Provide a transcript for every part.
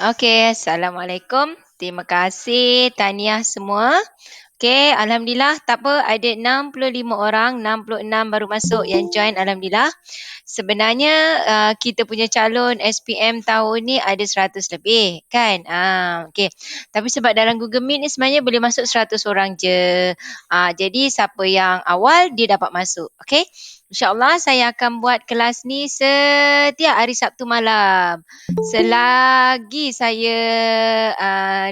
Okey, Assalamualaikum. Terima kasih tahniah semua. Okey, Alhamdulillah tak apa ada 65 orang, 66 baru masuk yang join Alhamdulillah. Sebenarnya kita punya calon SPM tahun ni ada 100 lebih kan. Okey. Tapi sebab dalam Google Meet ni sebenarnya boleh masuk 100 orang je. Jadi siapa yang awal dia dapat masuk. Okey. InsyaAllah saya akan buat kelas ni setiap hari Sabtu malam. Selagi saya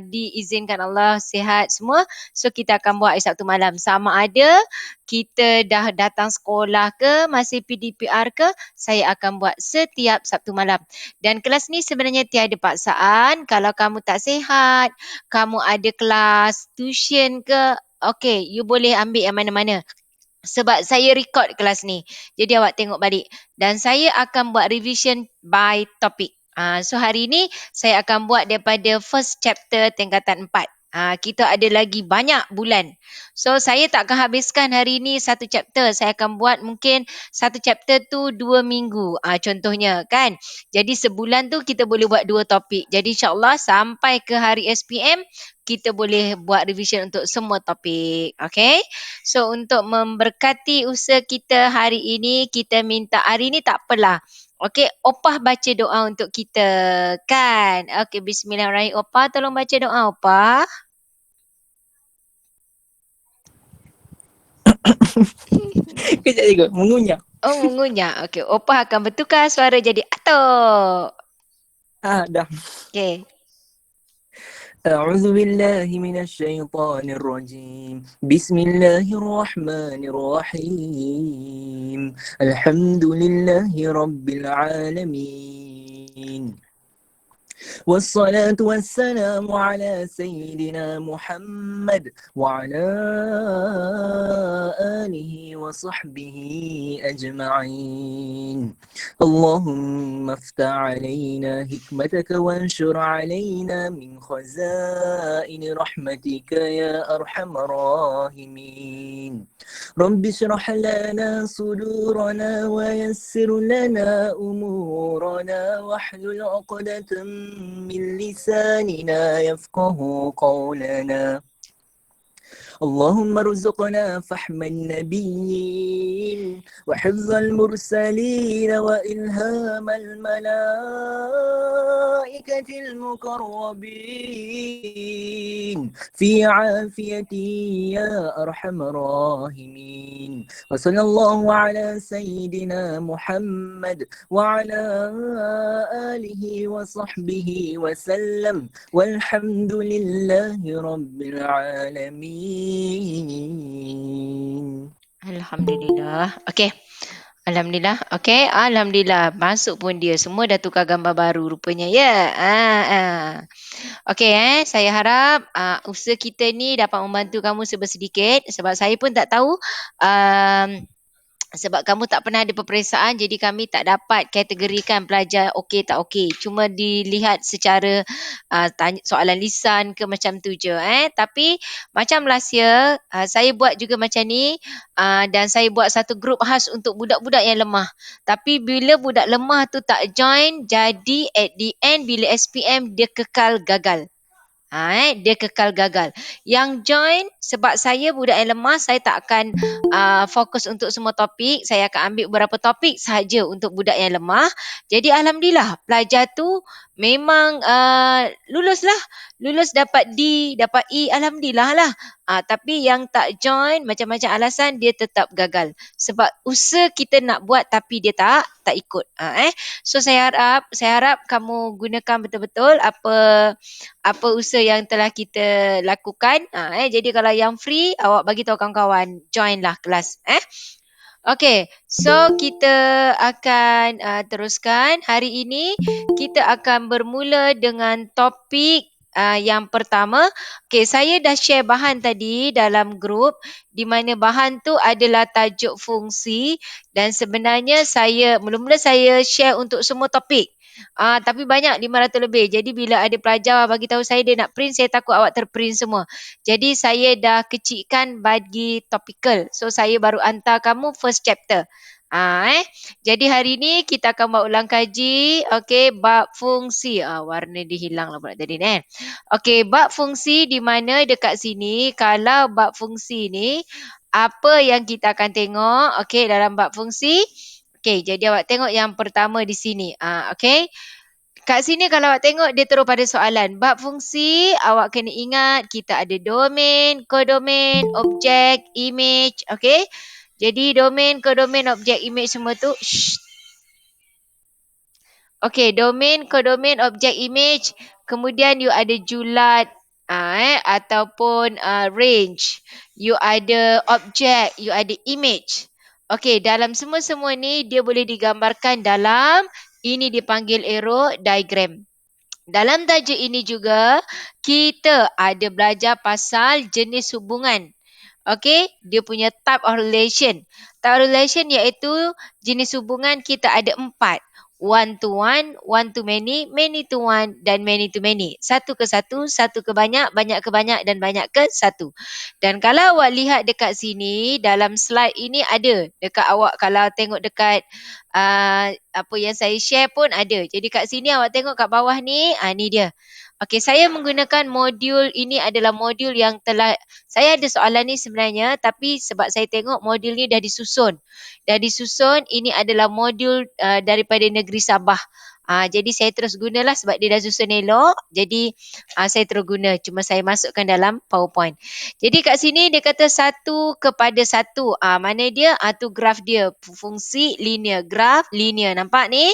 diizinkan Allah sihat semua, so kita akan buat hari Sabtu malam. Sama ada kita dah datang sekolah ke, masih PDPR ke, saya akan buat setiap Sabtu malam. Dan kelas ni sebenarnya tiada paksaan. Kalau kamu tak sihat, kamu ada kelas tuition ke, okey, you boleh ambil yang mana-mana. Sebab saya record kelas ni. Jadi awak tengok balik. Dan saya akan buat revision by topic. So hari ni saya akan buat daripada first chapter tingkatan 4. Kita ada lagi banyak bulan. So saya tak akan habiskan hari ni satu chapter. Saya akan buat mungkin satu chapter tu 2 minggu. Contohnya kan. Jadi sebulan tu kita boleh buat 2 topik. Jadi insyaAllah sampai ke hari SPM kita boleh buat revision untuk semua topik. Okay. So untuk memberkati usaha kita hari ini, kita minta hari ini tak apalah. Okey, Opah baca doa untuk kita kan. Okey, bismillahirrahmanirrahim. Opah tolong baca doa Opah. Kejap je kot, mengunyah. Oh, mengunyah. Okey, Opah akan bertukar suara jadi atok. Dah. Okey. أعوذ بالله من الشيطان الرجيم بسم الله الرحمن الرحيم الحمد لله رب العالمين والصلاة والسلام على سيدنا محمد وعلى آله وصحبه أجمعين اللهم افتح علينا حكمتك وانشر علينا من خزائن رحمتك يا أرحم الراحمين رب اشرح لنا صدورنا ويسر لنا أمورنا واحلل عقدة من لساننا يفقه قولنا اللهم ارزقنا فحم النبيين وحفظ المرسلين وإلهام الملائكة المقربين في عافيتي يا أرحم الراحمين وصلى الله على سيدنا محمد وعلى آله وصحبه وسلم والحمد لله رب العالمين. Alhamdulillah. Okey. Alhamdulillah. Okey, alhamdulillah. Masuk pun dia. Semua dah tukar gambar baru rupanya ya. Okey saya harap usaha kita ni dapat membantu kamu sebersedikit sebab saya pun tak tahu sebab kamu tak pernah ada peperiksaan jadi kami tak dapat kategorikan pelajar okey tak okey. Cuma dilihat secara tanya, soalan lisan ke macam tu je. Tapi macam last year saya buat juga macam ni dan saya buat satu grup khas untuk budak-budak yang lemah. Tapi bila budak lemah tu tak join jadi at the end bila SPM dia kekal gagal. Dia kekal gagal. Yang join sebab saya budak yang lemah, saya tak akan fokus untuk semua topik. Saya akan ambil beberapa topik sahaja untuk budak yang lemah. Jadi Alhamdulillah pelajar tu memang lulus lah. Lulus dapat D, dapat E. Alhamdulillah lah. Tapi yang tak join macam-macam alasan dia tetap gagal. Sebab usaha kita nak buat tapi dia tak ikut. So saya harap kamu gunakan betul-betul apa usaha yang telah kita lakukan. Jadi kalau yang free, awak bagi tahu kawan-kawan, join lah kelas. Okey, so kita akan teruskan. Hari ini kita akan bermula dengan topik yang pertama. Okey, saya dah share bahan tadi dalam grup di mana bahan tu adalah tajuk fungsi dan sebenarnya mula-mula saya share untuk semua topik. Tapi banyak 500 lebih. Jadi bila ada pelajar bagi tahu saya dia nak print, saya takut awak terprint semua. Jadi saya dah kecilkan bagi topical. So saya baru hantar kamu first chapter. Jadi hari ni kita akan buat ulang kaji. Okey, bab fungsi. Warna dia hilang lah pula tadi ni. Okey, bab fungsi di mana dekat sini kalau bab fungsi ni apa yang kita akan tengok okey dalam bab fungsi. Okey, jadi awak tengok yang pertama di sini. Okey. Kat sini kalau awak tengok dia terus pada soalan. Bab fungsi awak kena ingat kita ada domain, kodomain, objek, image. Okey. Jadi domain, kodomain, objek, image semua tu. Okey, domain, kodomain, objek, image. Kemudian you ada julat ataupun range. You ada objek, you ada image. Okey, dalam semua-semua ni dia boleh digambarkan dalam ini dipanggil arrow diagram. Dalam tajuk ini juga kita ada belajar pasal jenis hubungan. Okey, dia punya type of relation. Type of relation iaitu jenis hubungan kita ada 4. One to one, one to many, many to one dan many to many. Satu ke satu, satu ke banyak ke banyak dan banyak ke satu. Dan kalau awak lihat dekat sini dalam slide ini ada. Dekat awak kalau tengok dekat apa yang saya share pun ada. Jadi kat sini awak tengok kat bawah ni, ni dia. Okey, saya menggunakan modul ini adalah modul yang telah saya ada soalan ni sebenarnya tapi sebab saya tengok modul ni dah disusun. Dah disusun, ini adalah modul daripada negeri Sabah. Jadi saya terus gunalah sebab dia dah susun elok. Jadi saya terus guna. Cuma saya masukkan dalam PowerPoint. Jadi kat sini dia kata 1:1. Mana dia? Tu graf dia. Fungsi linear. Graf linear. Nampak ni?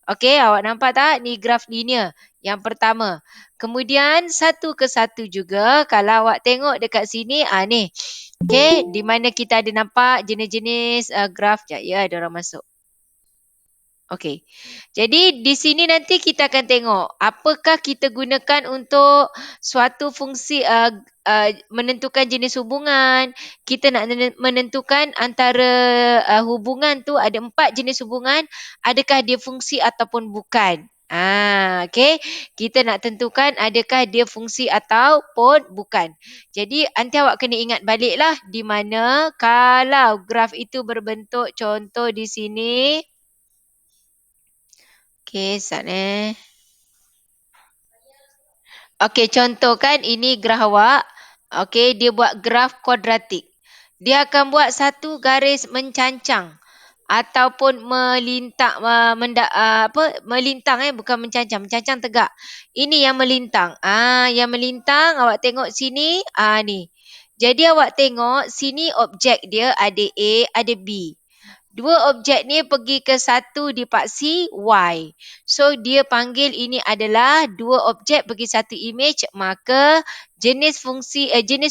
Okey, awak nampak tak? Ni graf linear. Yang pertama. Kemudian 1:1 juga kalau awak tengok dekat sini ni. Okey, di mana kita ada nampak jenis-jenis graf. Sekejap ya, ada orang masuk. Okey. Jadi di sini nanti kita akan tengok apakah kita gunakan untuk suatu fungsi menentukan jenis hubungan. Kita nak menentukan antara hubungan tu ada 4 jenis hubungan, adakah dia fungsi ataupun bukan. Okey. Kita nak tentukan adakah dia fungsi ataupun bukan. Jadi nanti awak kena ingat baliklah di mana kalau graf itu berbentuk contoh di sini. Okey, sekejap Okey, contoh kan ini graf awak. Okey, dia buat graf kuadratik. Dia akan buat satu garis mencancang ataupun melintang melintang bukan mencancang tegak. Ini yang melintang. Yang melintang awak tengok sini ni. Jadi awak tengok sini objek dia ada A, ada B. Dua objek ni pergi ke satu dipaksi Y. So dia panggil ini adalah dua objek pergi satu image, maka jenis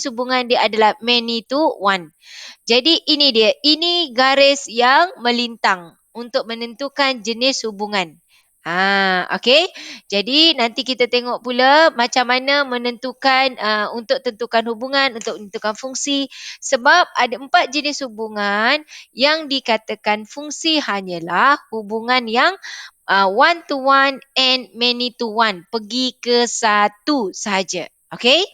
hubungan dia adalah many to one. Jadi ini dia. Ini garis yang melintang untuk menentukan jenis hubungan. Okey. Jadi nanti kita tengok pula macam mana menentukan untuk tentukan hubungan, untuk menentukan fungsi. Sebab ada 4 jenis hubungan yang dikatakan fungsi hanyalah hubungan yang one to one and many to one. Pergi ke satu sahaja. Okey.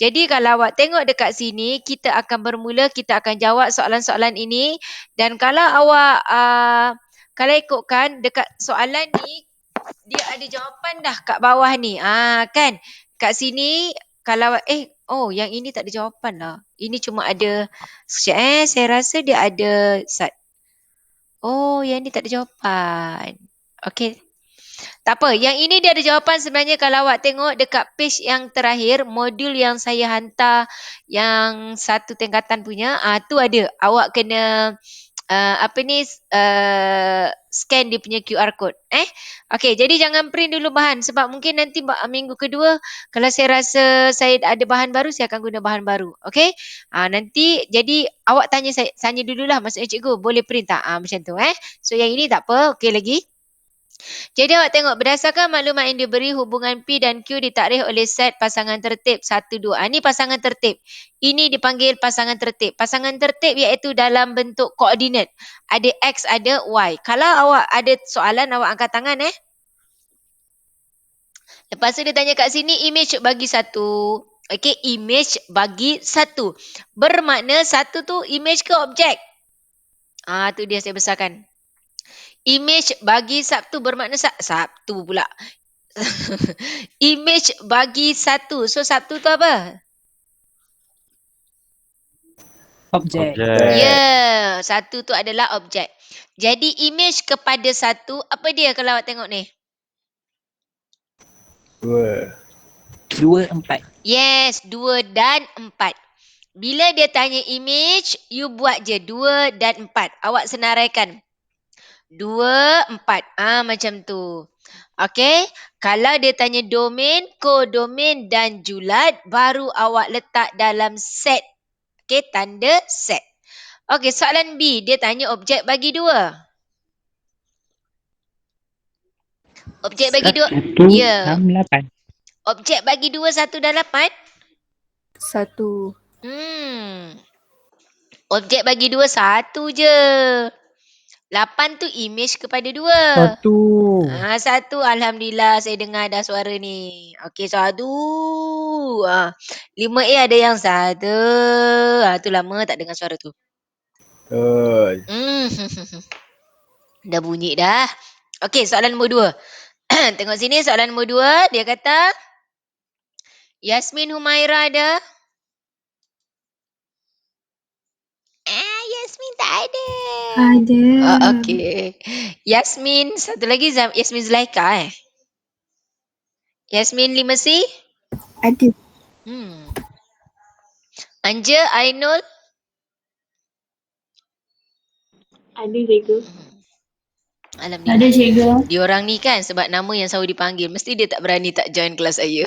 Jadi kalau awak tengok dekat sini, kita akan bermula, kita akan jawab soalan-soalan ini. Dan kalau awak, kalau ikutkan dekat soalan ni, dia ada jawapan dah kat bawah ni. Kan? Kat sini, kalau, yang ini tak ada jawapan lah. Ini cuma ada, saya rasa dia ada, yang ni tak ada jawapan. Okey. Tak apa, yang ini dia ada jawapan sebenarnya kalau awak tengok dekat page yang terakhir, modul yang saya hantar yang satu tingkatan punya, tu ada. Awak kena scan dia punya QR code. Okey, jadi jangan print dulu bahan sebab mungkin nanti minggu kedua kalau saya rasa saya ada bahan baru, saya akan guna bahan baru. Okey? Nanti jadi awak tanya dululah maksudnya cikgu boleh print tak? Macam tu So yang ini tak apa, okey lagi. Jadi awak tengok berdasarkan maklumat yang diberi hubungan P dan Q ditarikh oleh set pasangan tertib 1, 2. Ini pasangan tertib. Ini dipanggil pasangan tertib. Pasangan tertib iaitu dalam bentuk koordinat. Ada X, ada Y. Kalau awak ada soalan, awak angkat tangan Lepas tu dia tanya kat sini, image bagi 1. Okey, image bagi 1. Bermakna 1 tu image ke objek? Tu dia saya besarkan. Image bagi Sabtu bermakna Sabtu pula. Image bagi satu. So Sabtu tu apa? Objek. Ya, satu tu adalah objek. Jadi image kepada satu, apa dia kalau awak tengok ni? 2, 4. Yes, 2 dan 4. Bila dia tanya image, you buat je 2 dan 4. Awak senaraikan. 2, 4. Macam tu. Okey. Kalau dia tanya domain, kodomain dan julat, baru awak letak dalam set. Okey, tanda set. Okey, soalan B. Dia tanya objek bagi 2. Objek bagi 2. 1, Ya. 6, 8. Objek bagi 2, 1 dan 8. 1. Objek bagi 2, 1 je. 8 tu image kepada 2. 1. 1. Alhamdulillah saya dengar dah suara ni. Okey, 1. 5A ada yang 1. Tu lama tak dengar suara tu. Hmm. Dah bunyi dah. Okey, soalan nombor 2. Tengok sini soalan nombor 2. Dia kata, Yasmin Humaira ada? Yasmin tak ada. Ada. Okey. Yasmin, satu lagi Yasmin Zulaika Yasmin 5C? Ada. Anja Ainul? Ada juga. Alhamdulillah. Ada cikgu. Diorang ni kan sebab nama yang selalu dipanggil, mesti dia tak berani tak join kelas saya.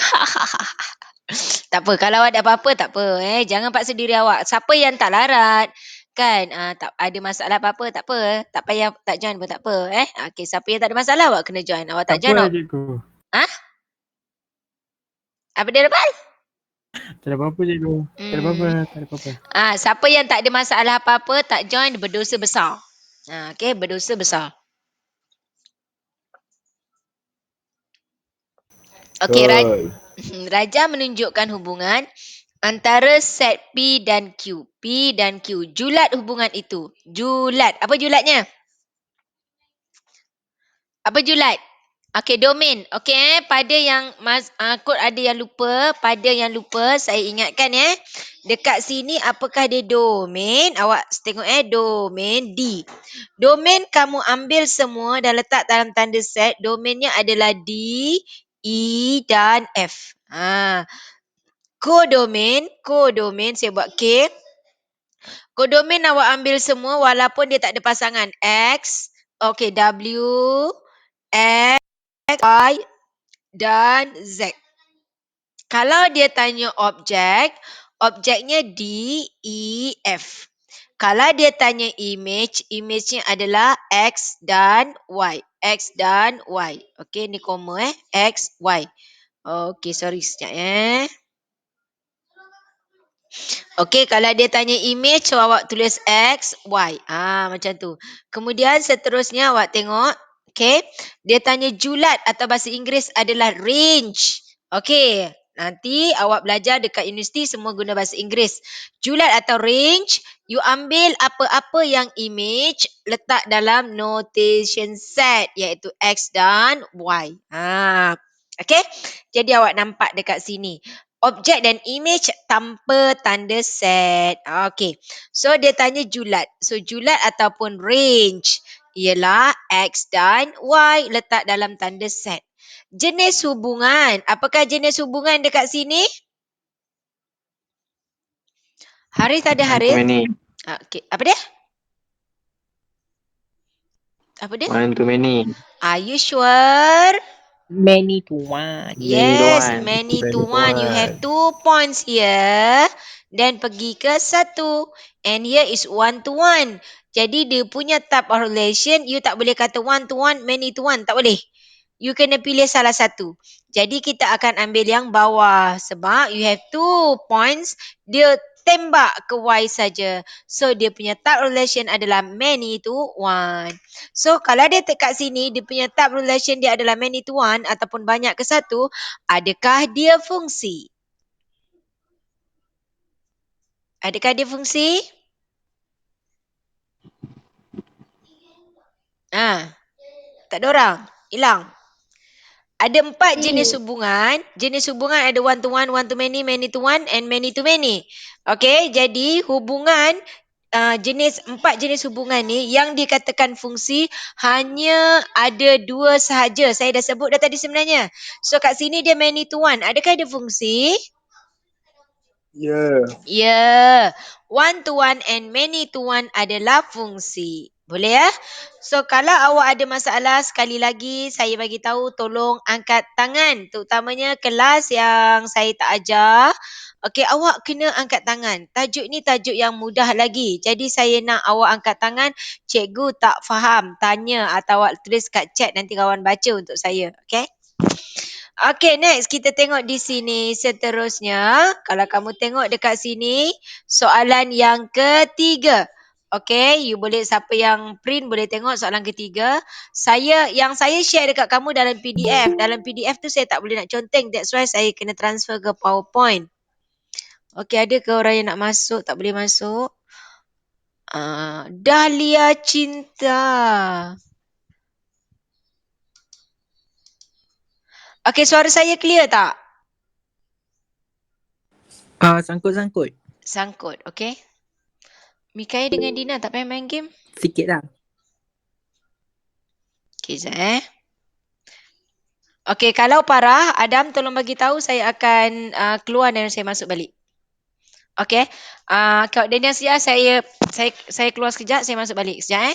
Tak apa, kalau ada apa-apa tak apa. Jangan paksa diri awak. Siapa yang tak larat, kan, tak ada masalah apa-apa, tak apa. Tak payah tak join pun tak apa. Okey, siapa yang tak ada masalah awak kena join. Awak tak join awak. Cikgu. Apa dia Rapal? Tak ada apa-apa, cikgu. Tak ada apa-apa, tak ada apa-apa. Siapa yang tak ada masalah apa-apa, tak join, berdosa besar. Okey, berdosa besar. Okey, Raja menunjukkan hubungan antara set P dan Q. P dan Q. Julat hubungan itu. Julat. Apa julatnya? Apa julat? Okey, domain. Okey, pada yang kot ada yang lupa, saya ingatkan dekat sini apakah dia domain? Awak tengok domain D. Domain kamu ambil semua dan letak dalam tanda set. Domainnya adalah D, E dan F. Kodomain saya buat K. Kodomain awak ambil semua walaupun dia tak ada pasangan. X, okey, W, X, Y dan Z. Kalau dia tanya objek, objeknya D, E, F. Kalau dia tanya image, image-nya adalah X dan Y. X dan Y. Okey, ni koma X, Y. Okey, sorry sekejap Okey, kalau dia tanya image, so awak tulis X, Y. Macam tu. Kemudian seterusnya awak tengok. Okey, dia tanya julat atau bahasa Inggeris adalah range. Okey, nanti awak belajar dekat universiti semua guna bahasa Inggeris. Julat atau range, you ambil apa-apa yang image, letak dalam notation set, iaitu X dan Y. Okey, jadi awak nampak dekat sini. Objek dan image tanpa tanda set. Okey. So dia tanya julat. So julat ataupun range ialah X dan Y letak dalam tanda set. Jenis hubungan. Apakah jenis hubungan dekat sini? Haris ada Haris? Okey. Apa dia? Apa dia? One to many. Are you sure? Many to one. Yes, one. many Many to to one. You one. have 2 points here. Then pergi ke 1. And here is 1 to 1. Jadi dia punya type of relation, you tak boleh kata 1 to 1, many to 1. Tak boleh. You kena pilih salah satu. Jadi kita akan ambil yang bawah. Sebab you have 2 points. Dia tembak ke Y saja. So dia punya type relation adalah many to 1. So kalau dia dekat sini, dia punya type relation dia adalah many to 1 ataupun banyak ke 1, adakah dia fungsi? Adakah dia fungsi? Tak ada orang. Hilang. Ada 4 jenis hubungan. Jenis hubungan ada one to one to many to one and many to many. Okay, jadi hubungan jenis 4 jenis hubungan ni yang dikatakan fungsi hanya ada 2 sahaja. Saya dah sebut dah tadi sebenarnya. So kat sini dia many to one. Adakah ada fungsi? Ya. Ya. One to one and many to one adalah fungsi. Boleh ya? So kalau awak ada masalah, sekali lagi saya bagi tahu tolong angkat tangan. Terutamanya kelas yang saya tak ajar. Okey, awak kena angkat tangan. Tajuk ni tajuk yang mudah lagi. Jadi saya nak awak angkat tangan. Cikgu tak faham, tanya atau awak tulis kat chat, nanti kawan baca untuk saya. Okey? Okay, next kita tengok di sini seterusnya. Kalau kamu tengok dekat sini, soalan yang ketiga. Okay, you boleh, siapa yang print boleh tengok soalan ketiga. Yang saya share dekat kamu dalam PDF. Dalam PDF tu saya tak boleh nak conteng. That's why saya kena transfer ke PowerPoint. Okay, ada ke orang yang nak masuk? Tak boleh masuk. Dahlia Cinta. Okay, suara saya clear tak? Sangkut-sangkut. Sangkut, okay. Mikaya dengan Dina tak payah main game? Sikit lah. Okay, sekejap Okay, kalau parah, Adam tolong bagi tahu, saya akan keluar dan saya masuk balik. Okay. Kalau Daniel siap, saya keluar sekejap, saya masuk balik sekejap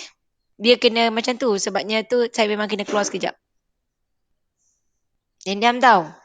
Dia kena macam tu, sebabnya tu saya memang kena keluar sekejap. Diam tau.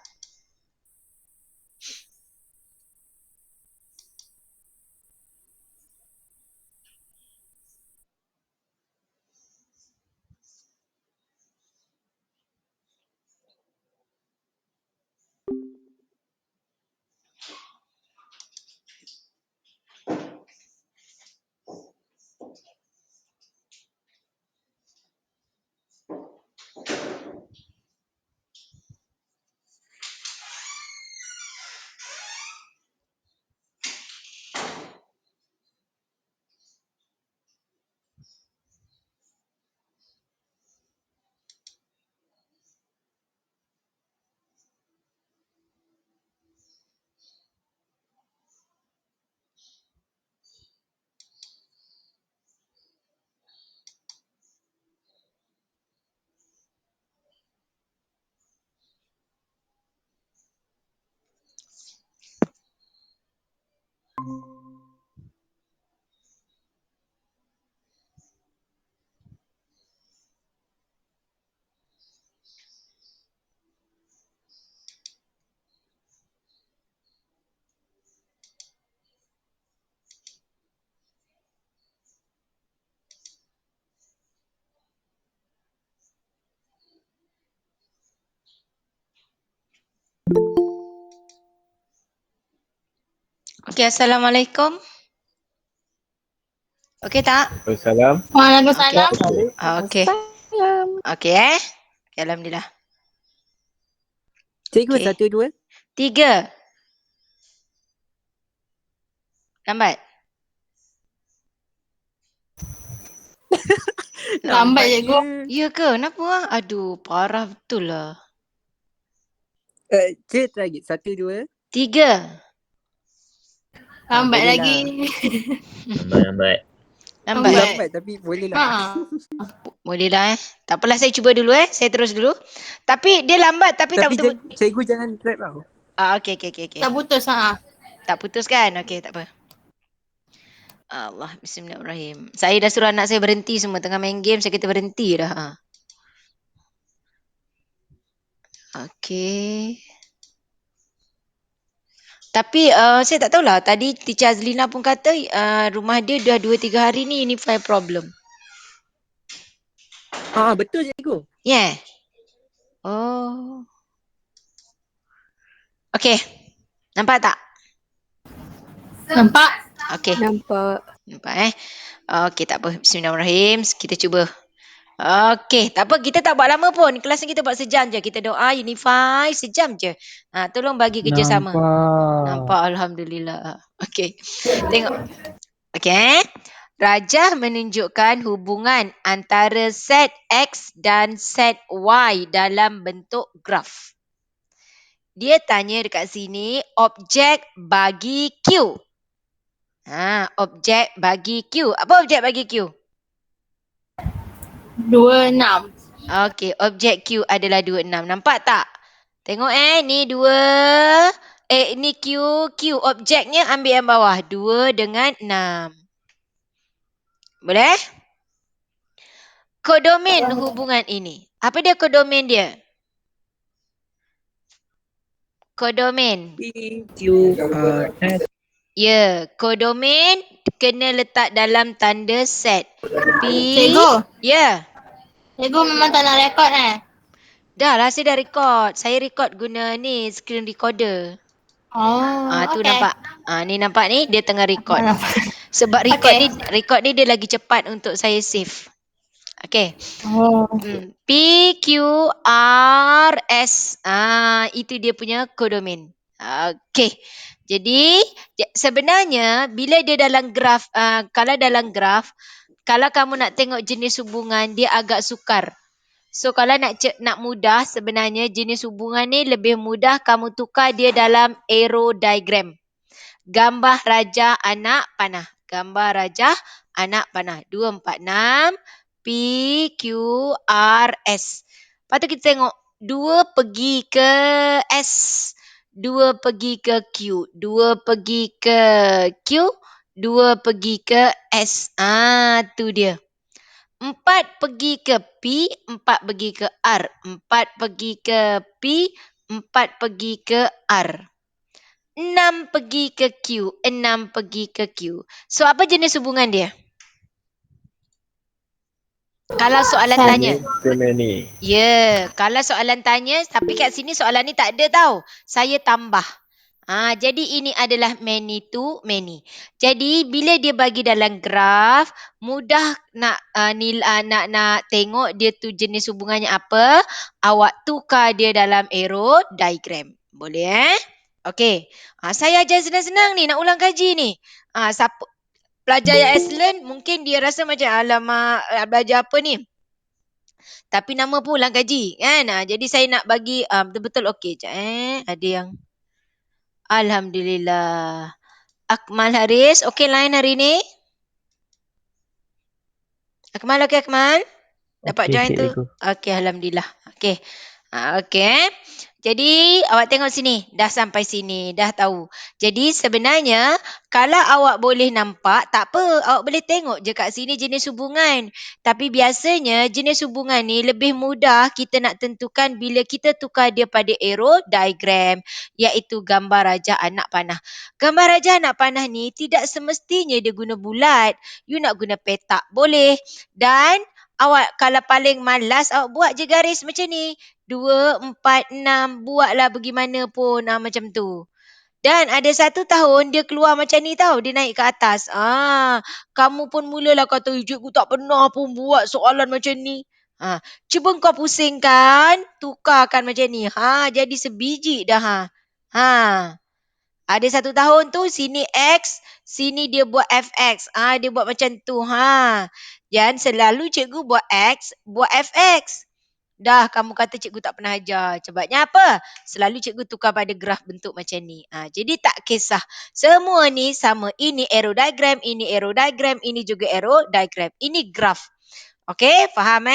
Okay, Assalamualaikum. Okay tak? Waalaikumsalam. Waalaikumsalam. Okay. Okay Okay, Alhamdulillah. Cikgu, Okay. 1, 2. 3. Lambat. Lambat cikgu. Ya ke? Kenapa? Aduh, parah betul lah. Cik lagi. 1, 2. 3. Lambat boleh lagi. Lambat. Lambat. Lambat tapi boleh lah. Boleh lah Tak apalah, saya cuba dulu Saya terus dulu. Tapi dia lambat tapi tak betul. Cikgu jangan trap tau. Okay. Tak putus Tak putus kan? Okay, tak apa. Allah, bismillahirrahmanirrahim. Saya dah suruh anak saya berhenti semua. Tengah main game, saya kata berhenti dah. Okay. Tapi saya tak tahulah. Tadi Teacher Azlina pun kata rumah dia dah 2-3 hari ni Unify problem. Betul cikgu. Yeah. Oh. Okay. Nampak tak? Nampak? Okay. Nampak. Nampak Okay, tak apa. Bismillahirrahmanirrahim. Kita cuba. Okay, tak apa. Kita tak buat lama pun. Kelas ni kita buat sejam je. Kita doa Unify sejam je. Tolong bagi kerjasama. Nampak. Alhamdulillah. Okay. Tengok. Okay. Rajah menunjukkan hubungan antara set X dan set Y dalam bentuk graf. Dia tanya dekat sini, objek bagi Q. Objek bagi Q. Apa objek bagi Q? 26. Okey, objek Q adalah 26. Nampak tak? Tengok ni 2. Ni Q. Q objeknya ambil yang bawah. 2 dengan 6. Boleh? Kodomen hubungan ini. Apa dia kodomen dia? Kodomen. P, Q, R, S. Ya, kodomen kena letak dalam tanda set. P. Cikgu. Ya. Cikgu memang tak nak rekod Dah lah, saya dah record. Saya record guna ni screen recorder. Tu okey. nampak. Ni nampak ni dia tengah record. Sebab record ni dia lagi cepat untuk saya save. Okey. P, Q, R, S. Itu dia punya kodomen. Okey. Jadi sebenarnya bila dia dalam graf, kalau dalam graf, kalau kamu nak tengok jenis hubungan, dia agak sukar. So kalau nak mudah, sebenarnya jenis hubungan ni lebih mudah kamu tukar dia dalam arrow diagram. Gambar raja anak panah. Gambar raja anak panah. 2, 4, 6. P, Q, R, S. Lepas tu kita tengok 2 pergi ke S. 2 pergi ke Q. 2 pergi ke Q. 2 pergi ke S. Tu dia. 4 pergi ke P, 4 pergi ke R. 4 pergi ke P, 4 pergi ke R. 6 pergi ke Q, 6 pergi ke Q. So, apa jenis hubungan dia? Kalau soalan tanya. Ya, kalau soalan tanya, tapi kat sini soalan ni tak ada tau. Saya tambah. Jadi ini adalah many to many. Jadi bila dia bagi dalam graf, mudah nak nak tengok dia tu jenis hubungannya apa. Awak tukar dia dalam arrow diagram. Boleh Okey. Saya ajar senang-senang ni, nak ulang kaji ni. Siapa pelajar yang excellent mungkin dia rasa macam alamak belajar apa ni. Tapi nama pun ulang kaji kan. Jadi saya nak bagi betul-betul okey. Ada yang Alhamdulillah. Akmal Haris, okey line hari ni? Akmal, okey Akmal? Dapat join tu? Okey, Alhamdulillah. Okey. Okey. Jadi, awak tengok sini. Dah sampai sini. Dah tahu. Jadi, sebenarnya, kalau awak boleh nampak, tak apa. Awak boleh tengok je kat sini jenis hubungan. Tapi biasanya, jenis hubungan ni lebih mudah kita nak tentukan bila kita tukar dia pada arrow diagram. Iaitu gambar raja anak panah. Gambar raja anak panah ni tidak semestinya dia guna bulat. You nak guna petak boleh. Dan awak kalau paling malas, awak buat je garis macam ni. 2, 4, 6. Buatlah bagaimanapun macam tu. Dan ada satu tahun dia keluar macam ni tau. Dia naik ke atas. Kamu pun mulalah kata, cikgu tak pernah pun buat soalan macam ni. Cuba kau pusingkan. Tukarkan macam ni. Jadi sebiji dah. Ada satu tahun tu sini X. Sini dia buat FX. Dia buat macam tu. Dan selalu cikgu buat X. Buat FX. Dah kamu kata cikgu tak pernah ajar. Sebabnya apa? Selalu cikgu tukar pada graf bentuk macam ni. Jadi tak kisah. Semua ni sama. Ini arrow diagram, ini arrow diagram, ini juga arrow diagram. Ini graf. Okey, faham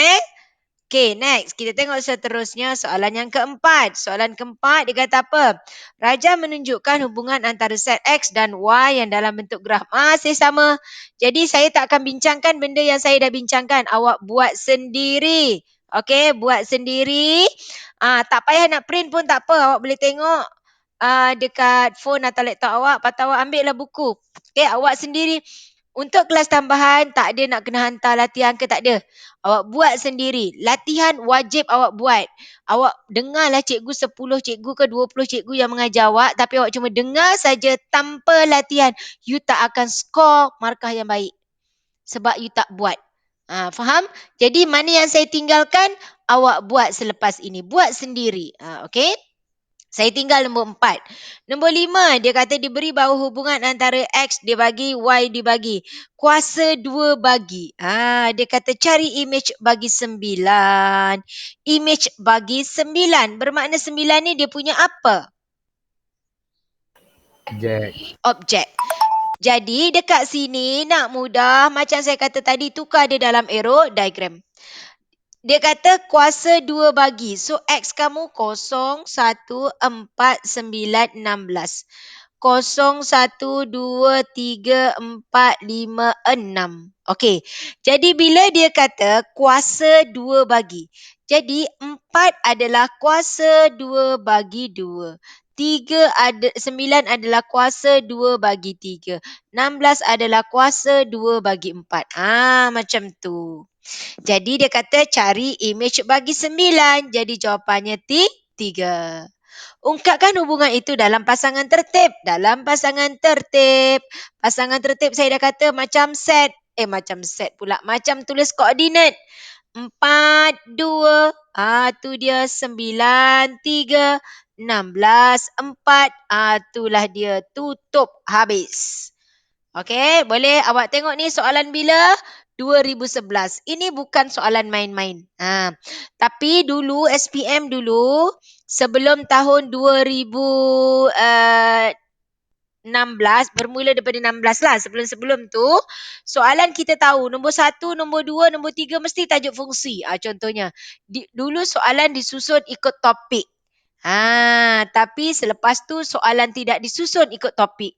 Okay, next. Kita tengok seterusnya soalan yang keempat. Soalan keempat dia kata apa? Raja menunjukkan hubungan antara set X dan Y yang dalam bentuk graf. Masih sama. Jadi saya tak akan bincangkan benda yang saya dah bincangkan. Awak buat sendiri. Okey, buat sendiri. Tak payah nak print pun tak apa. Awak boleh tengok dekat phone atau laptop awak. Lepas tu awak ambil lah buku. Okey, awak sendiri. Untuk kelas tambahan, tak ada nak kena hantar latihan ke, tak ada. Awak buat sendiri. Latihan wajib awak buat. Awak dengarlah cikgu 10 cikgu ke 20 cikgu yang mengajar awak. Tapi awak cuma dengar saja tanpa latihan. You tak akan skor markah yang baik. Sebab you tak buat. Faham? Jadi mana yang saya tinggalkan, awak buat selepas ini. Buat sendiri. Okey? Saya tinggal nombor 4. Nombor 5, dia kata diberi bahawa hubungan antara X dibagi, Y dibagi. Kuasa 2 bagi. Dia kata cari image bagi 9. Image bagi 9. Bermakna 9 ni dia punya apa? Objek. Jadi dekat sini nak mudah, macam saya kata tadi, tukar dia dalam arrow diagram. Dia kata kuasa 2 bagi. So, X kamu 0, 1, 4, 9, 16. 0, 1, 2, 3, 4, 5, 6. Okey. Jadi, bila dia kata kuasa 2 bagi. Jadi, 4 adalah kuasa 2 bagi 2. 9 adalah kuasa 2 bagi 3. 16 adalah kuasa 2 bagi 4. Macam tu. Jadi dia kata cari image bagi 9. Jadi jawapannya 3. Ungkapkan hubungan itu dalam pasangan tertib. Dalam pasangan tertib. Pasangan tertib saya dah kata macam set. Macam set pula. Macam tulis koordinat. 4, 2. Tu dia 9, 3, 16, 4. Itulah dia. Tutup habis. Okey, boleh awak tengok ni soalan bila? 2011. Ini bukan soalan main-main. Tapi dulu, SPM dulu, sebelum tahun 2016, bermula daripada 16 lah. Sebelum-sebelum tu, soalan kita tahu, nombor 1, nombor 2, nombor 3 mesti tajuk fungsi. Contohnya, dulu soalan disusun ikut topik. Tapi selepas tu soalan tidak disusun ikut topik.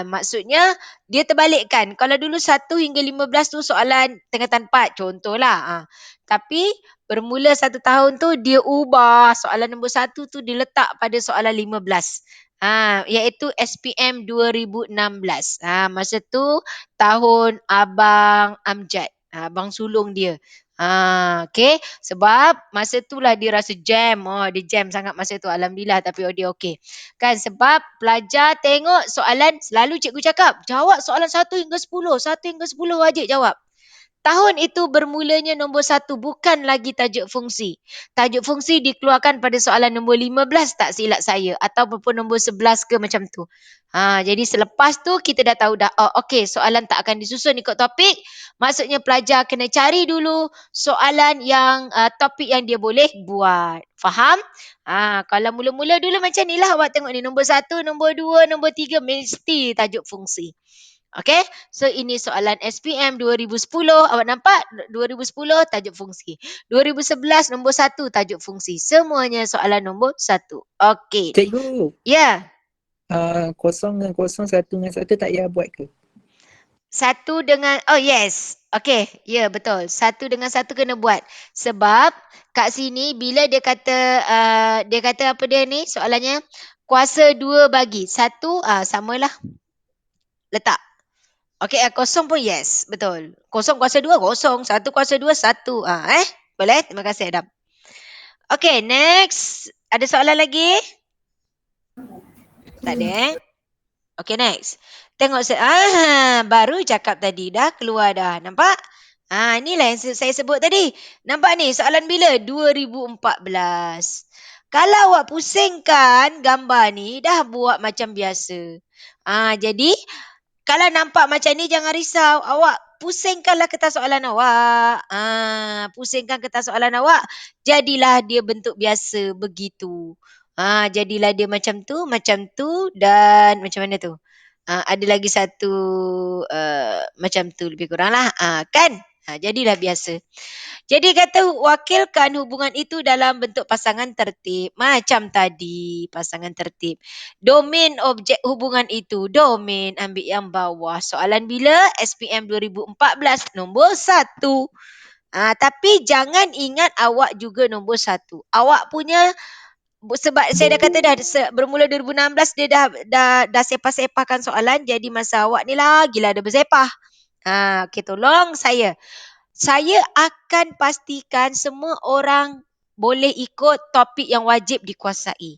Maksudnya dia terbalikkan. Kalau dulu 1 hingga 15 tu soalan tingkatan 4 contohlah. Tapi bermula 1 tahun tu dia ubah soalan nombor 1 tu diletak pada soalan 15. Iaitu SPM 2016. Masa tu tahun Abang Amjad. Abang sulung dia. Okay. Sebab masa tu lah dia rasa jam. Dia jam sangat masa tu. Alhamdulillah tapi dia okey. Kan sebab pelajar tengok soalan selalu cikgu cakap jawab soalan 1 hingga 10. 1 hingga 10 wajib jawab. Tahun itu bermulanya nombor 1 bukan lagi tajuk fungsi. Tajuk fungsi dikeluarkan pada soalan nombor 15 tak silap saya. Ataupun nombor 11 ke macam tu. Jadi selepas tu kita dah tahu dah. Okey soalan tak akan disusun ikut topik. Maksudnya pelajar kena cari dulu soalan yang topik yang dia boleh buat. Faham? Kalau mula-mula dulu macam ni lah awak tengok ni. Nombor 1, nombor 2, nombor 3 mesti tajuk fungsi. Okay, so ini soalan SPM 2010. Awak nampak 2010 tajuk fungsi. 2011 nombor 1 tajuk fungsi. Semuanya soalan nombor 1. Okay. Cikgu. Ya. 0 dengan 0, 1 dengan 1 tak payah buat ke? 1 dengan, yes. Okay, ya betul. 1 dengan 1 kena buat. Sebab kat sini bila dia kata apa dia ni soalannya? Kuasa 2 bagi 1, samalah. Letak. Okey, 0 pun yes. Betul. 0 kuasa 2, 0. 1 kuasa 2, 1. Boleh? Terima kasih, Adam. Okey, next. Ada soalan lagi? Tak ada, Okey, next. Tengok baru cakap tadi. Dah keluar dah. Nampak? Inilah yang saya sebut tadi. Nampak ni, soalan bila? 2014. Kalau awak pusingkan gambar ni, dah buat macam biasa. Jadi, kalau nampak macam ni jangan risau. Awak pusingkanlah kertas soalan awak. Pusingkan kertas soalan awak. Jadilah dia bentuk biasa begitu. Jadilah dia macam tu dan macam mana tu. Ada lagi satu macam tu lebih kurang lah. Kan? Jadilah biasa. Jadi kata wakilkan hubungan itu dalam bentuk pasangan tertib. Macam tadi pasangan tertib. Domain objek hubungan itu. Domain ambil yang bawah. Soalan bila? SPM 2014 nombor 1. Tapi jangan ingat awak juga nombor 1. Awak punya sebab saya dah kata dah bermula 2016 dia dah sepah-sepahkan soalan. Jadi masa awak ni lagilah ada bersepah. Okay, tolong saya. Saya akan pastikan semua orang boleh ikut topik yang wajib dikuasai.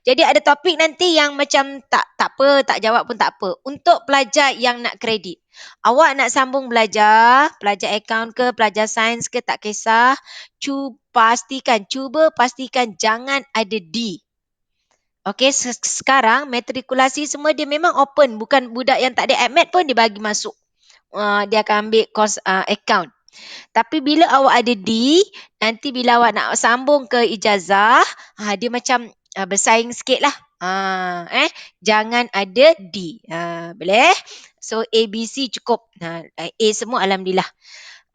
Jadi ada topik nanti yang macam tak apa, tak jawab pun tak apa. Untuk pelajar yang nak kredit. Awak nak sambung belajar, pelajar akaun ke, pelajar sains ke, tak kisah. Cuba pastikan jangan ada D. Okey, sekarang matrikulasi semua dia memang open. Bukan budak yang tak ada admit pun dia bagi masuk. Dia akan ambil course account. Tapi bila awak ada D, nanti bila awak nak sambung ke ijazah, dia macam bersaing sikit lah. Jangan ada D. Boleh? So A, B, C cukup. A semua alhamdulillah.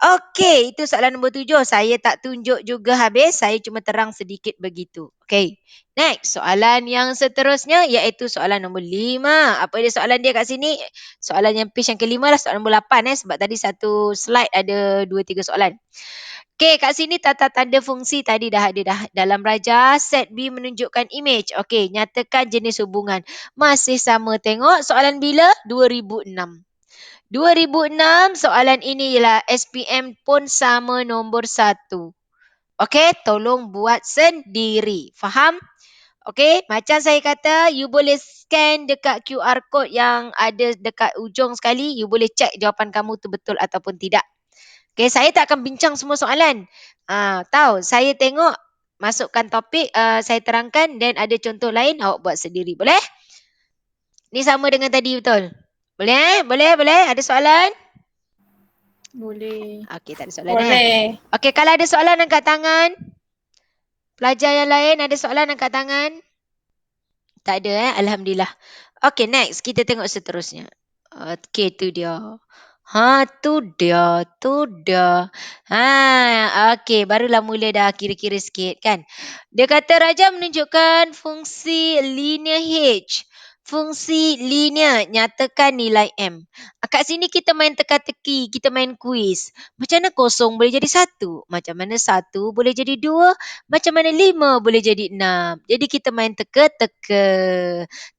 Okey, itu soalan nombor 7. Saya tak tunjuk juga habis. Saya cuma terang sedikit begitu. Okey. Next, soalan yang seterusnya iaitu soalan nombor 5. Apa dia soalan dia kat sini? Soalan yang page yang kelima lah. Soalan nombor 8 sebab tadi satu slide ada 2-3 soalan. Okey, kat sini tata tanda fungsi tadi dah ada dah. Dalam raja, set B menunjukkan image. Okey, nyatakan jenis hubungan. Masih sama. Tengok soalan bila? 2006. 2006 soalan ini ialah SPM pun sama nombor 1. Okey, tolong buat sendiri. Faham? Okey, macam saya kata, you boleh scan dekat QR code yang ada dekat ujung sekali. You boleh check jawapan kamu tu betul ataupun tidak. Okey, saya tak akan bincang semua soalan. Tahu, saya tengok, masukkan topik, saya terangkan dan ada contoh lain, awak buat sendiri. Boleh? Ni sama dengan tadi betul? Boleh? Boleh? Ada soalan? Boleh. Okey, tak ada soalan. Boleh. Okey, kalau ada soalan angkat tangan. Pelajar yang lain ada soalan angkat tangan? Tak ada Alhamdulillah. Okey, next. Kita tengok seterusnya. Okey, tu dia. Tu dia. Okey, barulah mula dah kira-kira sikit kan. Dia kata Raja menunjukkan fungsi linear H. Fungsi linear, nyatakan nilai M. Kat sini kita main teka-teki, kita main kuis. Macam mana kosong boleh jadi 1? Macam mana 1 boleh jadi 2? Macam mana 5 boleh jadi 6? Jadi kita main teka-teka.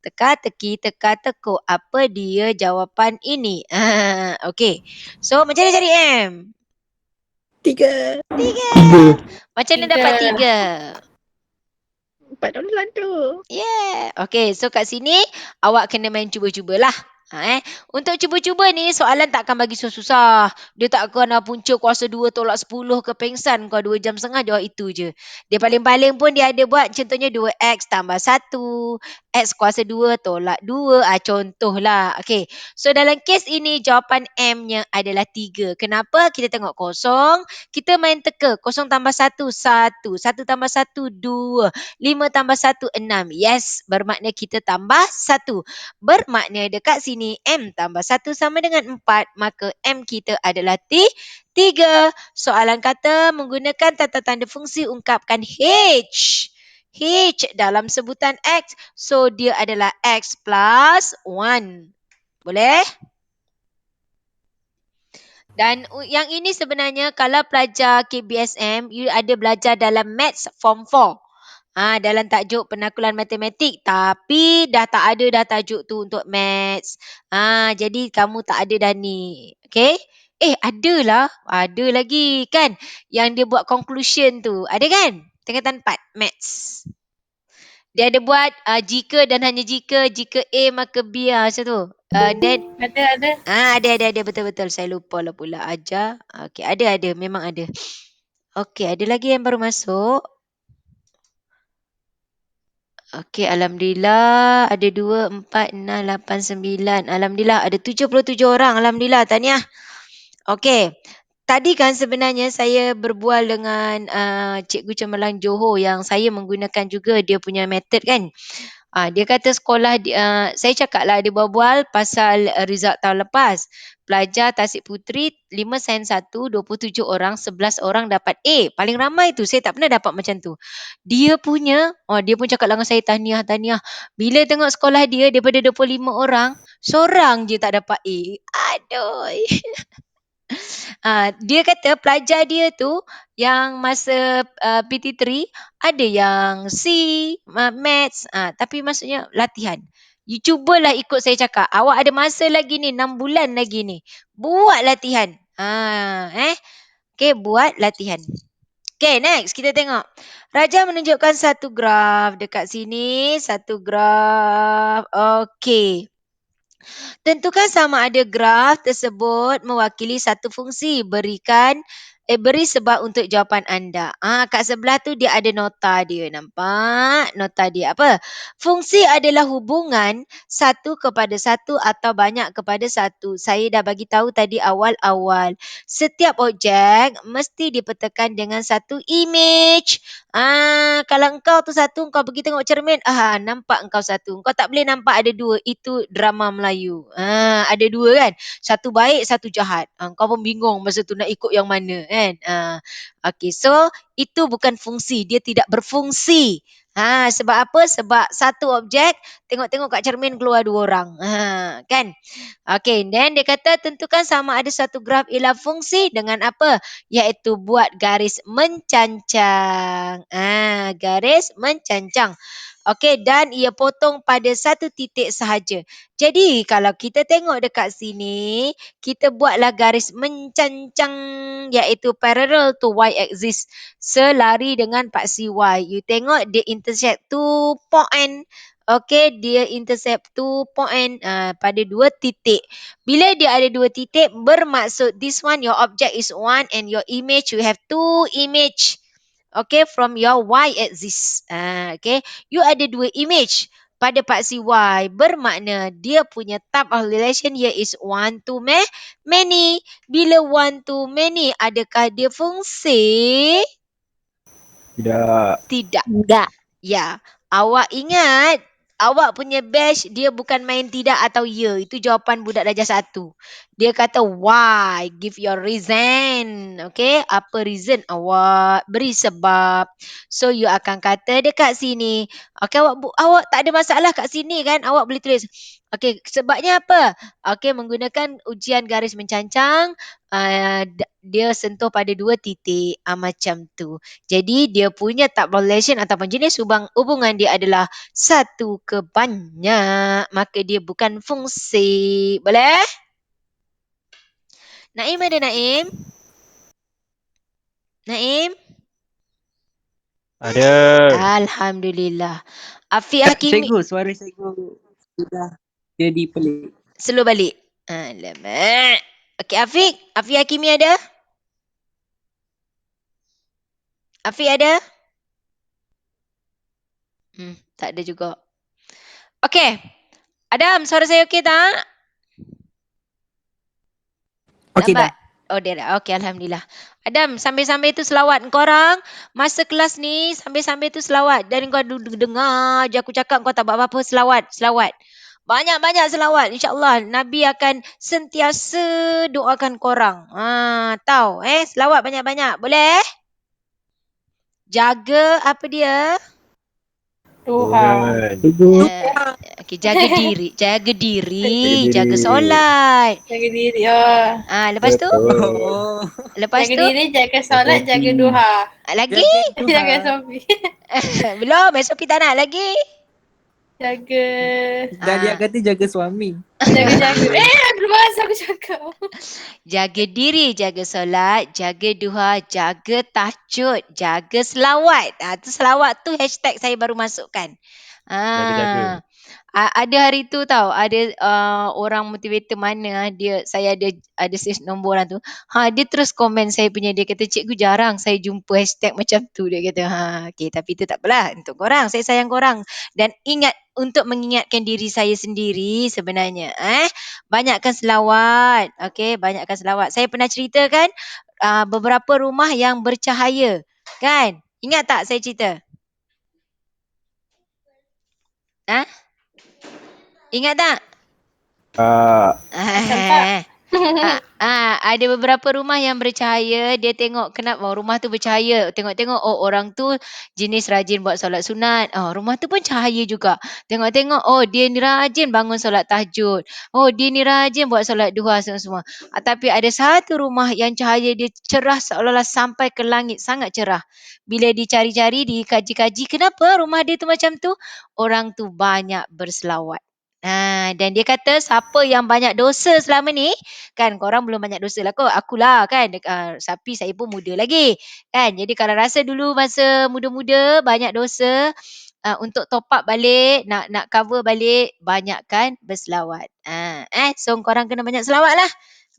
Teka-teki, teka-teko. Apa dia jawapan ini? Okey. So, macam mana cari M? 3. Macam mana dapat 3? 4 dolar tu. Yeah. Okay, so kat sini awak kena main cuba-cubalah. Untuk cuba-cuba ni soalan tak akan bagi susah-susah. Dia tak akan punca kuasa 2 tolak 10 ke pengsan kau 2 jam setengah jawab itu je. Dia paling-paling pun dia ada buat contohnya 2x tambah 1. X kuasa 2 tolak 2. Contohlah. Okay. So dalam kes ini jawapan M-nya adalah 3. Kenapa? Kita tengok kosong. Kita main teka. Kosong tambah 1, 1. 1 tambah 1, 2. 5 tambah 1, 6. Yes, bermakna kita tambah 1. Bermakna dekat sini M tambah 1 sama dengan 4. Maka M kita adalah 3. Soalan kata menggunakan tata tanda fungsi ungkapkan H. H dalam sebutan X. So dia adalah X plus 1. Boleh? Dan yang ini sebenarnya kalau pelajar KBSM, you ada belajar dalam Maths Form 4. Dalam tajuk penakulan matematik. Tapi dah tak ada dah tajuk tu untuk Maths. Jadi kamu tak ada dah ni. Okay? Adalah. Ada lagi kan. Yang dia buat conclusion tu. Ada kan? Tingkatan 4 Maths. Dia ada buat jika dan hanya jika A maka B macam tu. Then ada betul-betul saya lupa lah pula ajar. Okey, ada memang ada. Okey, ada lagi yang baru masuk. Okey, alhamdulillah ada 2 4 6 8 9. Alhamdulillah ada 77 orang. Alhamdulillah, tahniah. Okey. Tadi kan sebenarnya saya berbual dengan Cikgu Cemerlang Johor yang saya menggunakan juga dia punya method kan. Dia kata sekolah saya cakap lah dia berbual pasal result tahun lepas. Pelajar Tasik Puteri 5 sains 1, 27 orang, 11 orang dapat A. Paling ramai tu, saya tak pernah dapat macam tu. Dia punya, dia pun cakap dengan saya tahniah. Bila tengok sekolah dia daripada 25 orang, seorang je tak dapat A. Aduh. Dia kata pelajar dia tu yang masa PT3 ada yang C, Maths, tapi maksudnya latihan. You cubalah ikut saya cakap. Awak ada masa lagi ni, 6 bulan lagi ni. Buat latihan. Okay, buat latihan. Okay, next kita tengok. Raja menunjukkan satu graf dekat sini. Satu graf. Okay. Tentukan sama ada graf tersebut mewakili satu fungsi. Beri sebab untuk jawapan anda. Kat sebelah tu dia ada nota dia. Nampak? Nota dia apa? Fungsi adalah hubungan satu kepada satu atau banyak kepada satu. Saya dah bagi tahu tadi awal-awal. Setiap objek mesti dipetakan dengan satu image. Kalau engkau tu satu, engkau pergi tengok cermin, nampak engkau satu. Engkau tak boleh nampak ada dua. Itu drama Melayu. Ada dua kan? Satu baik, satu jahat. Engkau pun bingung masa tu nak ikut yang mana kan? Okay, so itu bukan fungsi. Dia tidak berfungsi. Sebab apa? Sebab satu objek, tengok-tengok kat cermin keluar dua orang. Kan? Okay, then dia kata tentukan sama ada satu graf ialah fungsi dengan apa? Iaitu buat garis mencancang. Garis mencancang. Okey, dan ia potong pada satu titik sahaja. Jadi, kalau kita tengok dekat sini, kita buatlah garis mencancang iaitu parallel to y-axis. Selari dengan paksi y. You tengok dia intersect 2 point. Okey, dia intercept 2 point pada dua titik. Bila dia ada dua titik, bermaksud this one, your object is one and your image, you have two image. Okay, from your y-axis. Okay, you ada dua image pada paksi y. Bermakna dia punya type of relation here is one to many. Bila one to many, adakah dia fungsi? Tidak. Tidak. Enggak. Ya, awak ingat awak punya batch dia bukan main tidak atau ya. Itu jawapan budak darjah 1. Dia kata why, give your reason. Okay, apa reason awak? Beri sebab. So you akan kata dekat sini. Okay, awak tak ada masalah kat sini kan? Awak boleh tulis. Okay, sebabnya apa? Okay, menggunakan ujian garis mencancang. Dia sentuh pada dua titik. Macam tu. Jadi dia punya type relation ataupun jenis hubungan dia adalah satu ke banyak. Maka dia bukan fungsi. Boleh? Naim ada Naim? Naim? Ada. Alhamdulillah. Afiq Hakimi. Cikgu, suara cikgu sudah jadi pelik. Slow balik. Alamak. Okey, Afiq. Afiq Hakimi ada? Afiq ada? Tak ada juga. Okey. Adam, suara saya okey tak? Okey dah. Lambat. Oh, dia dah. Okey, Alhamdulillah. Adam, sambil-sambil tu selawat korang. Masa kelas ni, sambil-sambil tu selawat. Dan kau dengar je aku cakap, kau tak buat apa-apa. Selawat. Banyak-banyak selawat. InsyaAllah, Nabi akan sentiasa doakan korang. Tahu, selawat banyak-banyak. Boleh? Jaga apa dia? Tuhan. Cikgu. Okey, jaga diri. Jaga solat. Jaga diri. Lepas tu? Oh. Lepas Jaga tu? diri, jaga solat, jaga duha. Lagi? Jaga sopi. Belum, SOP tak nak lagi. Jaga. Dahlia kata jaga suami. Jaga. Belum masa aku cakap. Jaga diri, jaga solat, jaga duha, jaga tahajud, jaga selawat. Tu selawat tu hashtag saya baru masukkan. Jaga-jaga. Ada hari tu tahu, ada orang motivator mana saya ada save nombor orang tu. Dia terus komen saya punya, dia kata cikgu jarang saya jumpa hashtag macam tu, dia kata. Okey, tapi itu tak apalah, untuk korang saya sayang korang dan ingat untuk mengingatkan diri saya sendiri sebenarnya. Banyakkan selawat. Okey, banyakkan selawat. Saya pernah ceritakan beberapa rumah yang bercahaya, kan? Ingat tak saya cerita? Ingat tak? Macam tak. Ada beberapa rumah yang bercahaya. Dia tengok kenapa rumah tu bercahaya. Tengok-tengok, orang tu jenis rajin buat solat sunat. Rumah tu pun cahaya juga. Tengok-tengok, dia ni rajin bangun solat tahajud. Dia ni rajin buat solat duha semua. Tapi ada satu rumah yang cahaya dia cerah seolah-olah sampai ke langit. Sangat cerah. Bila dicari-cari, dikaji-kaji, kenapa rumah dia tu macam tu? Orang tu banyak berselawat. Dan dia kata siapa yang banyak dosa selama ni, kan korang belum banyak dosa lah kot, akulah kan, tapi saya pun muda lagi kan. Jadi kalau rasa dulu masa muda-muda banyak dosa, untuk top up balik, nak cover balik, banyakkan berselawat. So korang kena banyak selawat lah.